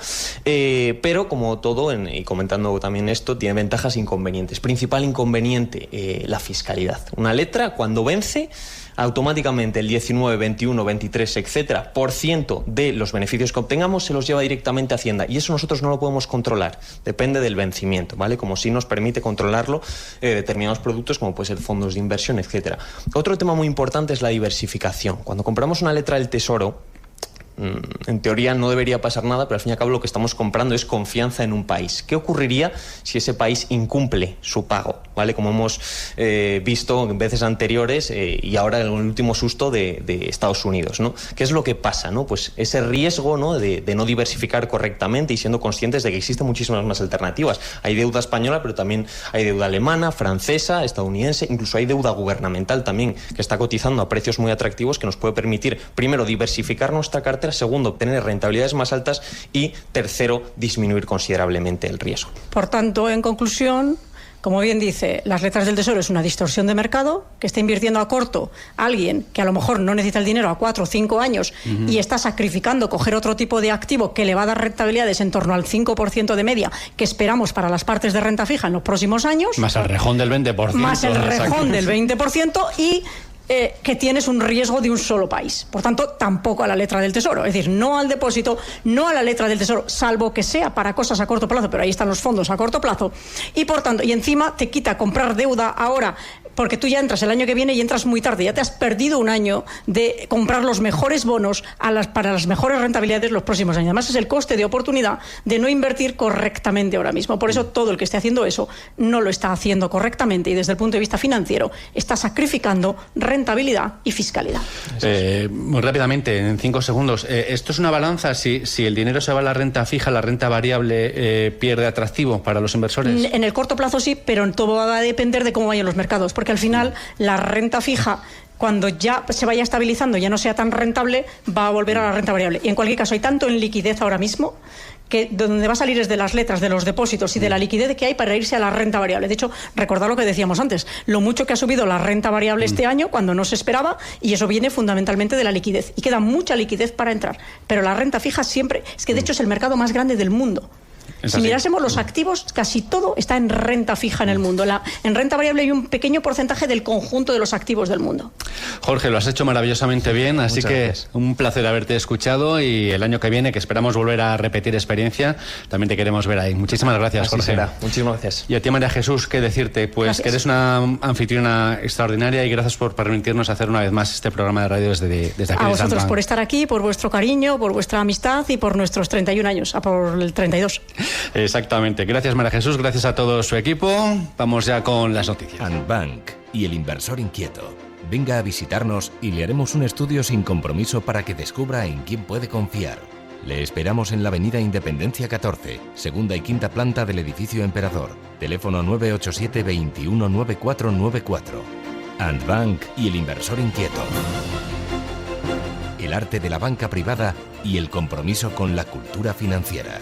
Pero como todo, y comentando también esto, tiene ventajas e inconvenientes. Principal inconveniente, la fiscalidad. Una letra, cuando vence, automáticamente el 19, 21, 23, etcétera, % de los beneficios que obtengamos se los lleva directamente a Hacienda, y eso nosotros no lo podemos controlar, depende del vencimiento, ¿vale? Como sí nos permite controlarlo determinados productos como puede ser fondos de inversión, etcétera. Otro tema muy importante es la diversificación. Cuando compramos una letra del Tesoro, en teoría no debería pasar nada, pero al fin y al cabo lo que estamos comprando es confianza en un país. ¿Qué ocurriría si ese país incumple su pago? ¿Vale? Como hemos visto en veces anteriores y ahora en el último susto de Estados Unidos, ¿no? ¿Qué es lo que pasa, ¿no? Pues ese riesgo, ¿no?, de no diversificar correctamente y siendo conscientes de que existen muchísimas más alternativas. Hay deuda española, pero también hay deuda alemana, francesa, estadounidense, incluso hay deuda gubernamental también que está cotizando a precios muy atractivos que nos puede permitir, primero, diversificar nuestra cartera, segundo, obtener rentabilidades más altas y, tercero, disminuir considerablemente el riesgo. Por tanto, en conclusión, como bien dice, las letras del Tesoro es una distorsión de mercado, que está invirtiendo a corto a alguien que a lo mejor no necesita el dinero a 4 o 5 años y está sacrificando coger otro tipo de activo que le va a dar rentabilidades en torno al 5% de media que esperamos para las partes de renta fija en los próximos años. Más el rejón del 20%. Más el rejón del 20% y que tienes un riesgo de un solo país. Por tanto, tampoco a la letra del Tesoro. Es decir, no al depósito, no a la letra del Tesoro, salvo que sea para cosas a corto plazo, pero ahí están los fondos a corto plazo. Y por tanto, y encima te quita comprar deuda ahora porque tú ya entras el año que viene y entras muy tarde, ya te has perdido un año de comprar los mejores bonos para las mejores rentabilidades los próximos años. Además, es el coste de oportunidad de no invertir correctamente ahora mismo. Por eso, todo el que esté haciendo eso no lo está haciendo correctamente y desde el punto de vista financiero está sacrificando rentabilidad y fiscalidad. Muy rápidamente, en 5 segundos, ¿esto es una balanza? Si el dinero se va a la renta fija, la renta variable pierde atractivo para los inversores. En el corto plazo sí, pero todo va a depender de cómo vayan los mercados, porque al final la renta fija, cuando ya se vaya estabilizando, ya no sea tan rentable, va a volver a la renta variable. Y en cualquier caso, hay tanto en liquidez ahora mismo que donde va a salir es de las letras, de los depósitos y de la liquidez que hay para irse a la renta variable. De hecho, recordad lo que decíamos antes, lo mucho que ha subido la renta variable este año cuando no se esperaba, y eso viene fundamentalmente de la liquidez. Y queda mucha liquidez para entrar. Pero la renta fija siempre, es que de hecho es el mercado más grande del mundo. Si mirásemos los activos, casi todo está en renta fija en el mundo. En renta variable hay un pequeño porcentaje del conjunto de los activos del mundo. Jorge, lo has hecho maravillosamente bien, así Muchas que gracias. un placer haberte escuchado, y el año que viene, que esperamos volver a repetir experiencia, también te queremos ver ahí. Muchísimas gracias, Así Jorge. será. Muchísimas gracias. Y a ti, María Jesús, ¿qué decirte? Pues Gracias. que eres una anfitriona extraordinaria, y gracias por permitirnos hacer una vez más este programa de radio desde aquí. A de vosotros Sandbank. por estar aquí, por vuestro cariño, por vuestra amistad y por nuestros 31 años, por el 32. Exactamente. Gracias, María Jesús, gracias a todo su equipo. Vamos ya con las noticias. Andbank y el inversor inquieto. Venga a visitarnos y le haremos un estudio sin compromiso para que descubra en quién puede confiar. Le esperamos en la avenida Independencia 14, segunda y quinta planta del edificio Emperador. Teléfono 987 21 9494. Andbank y el inversor inquieto. El arte de la banca privada y el compromiso con la cultura financiera.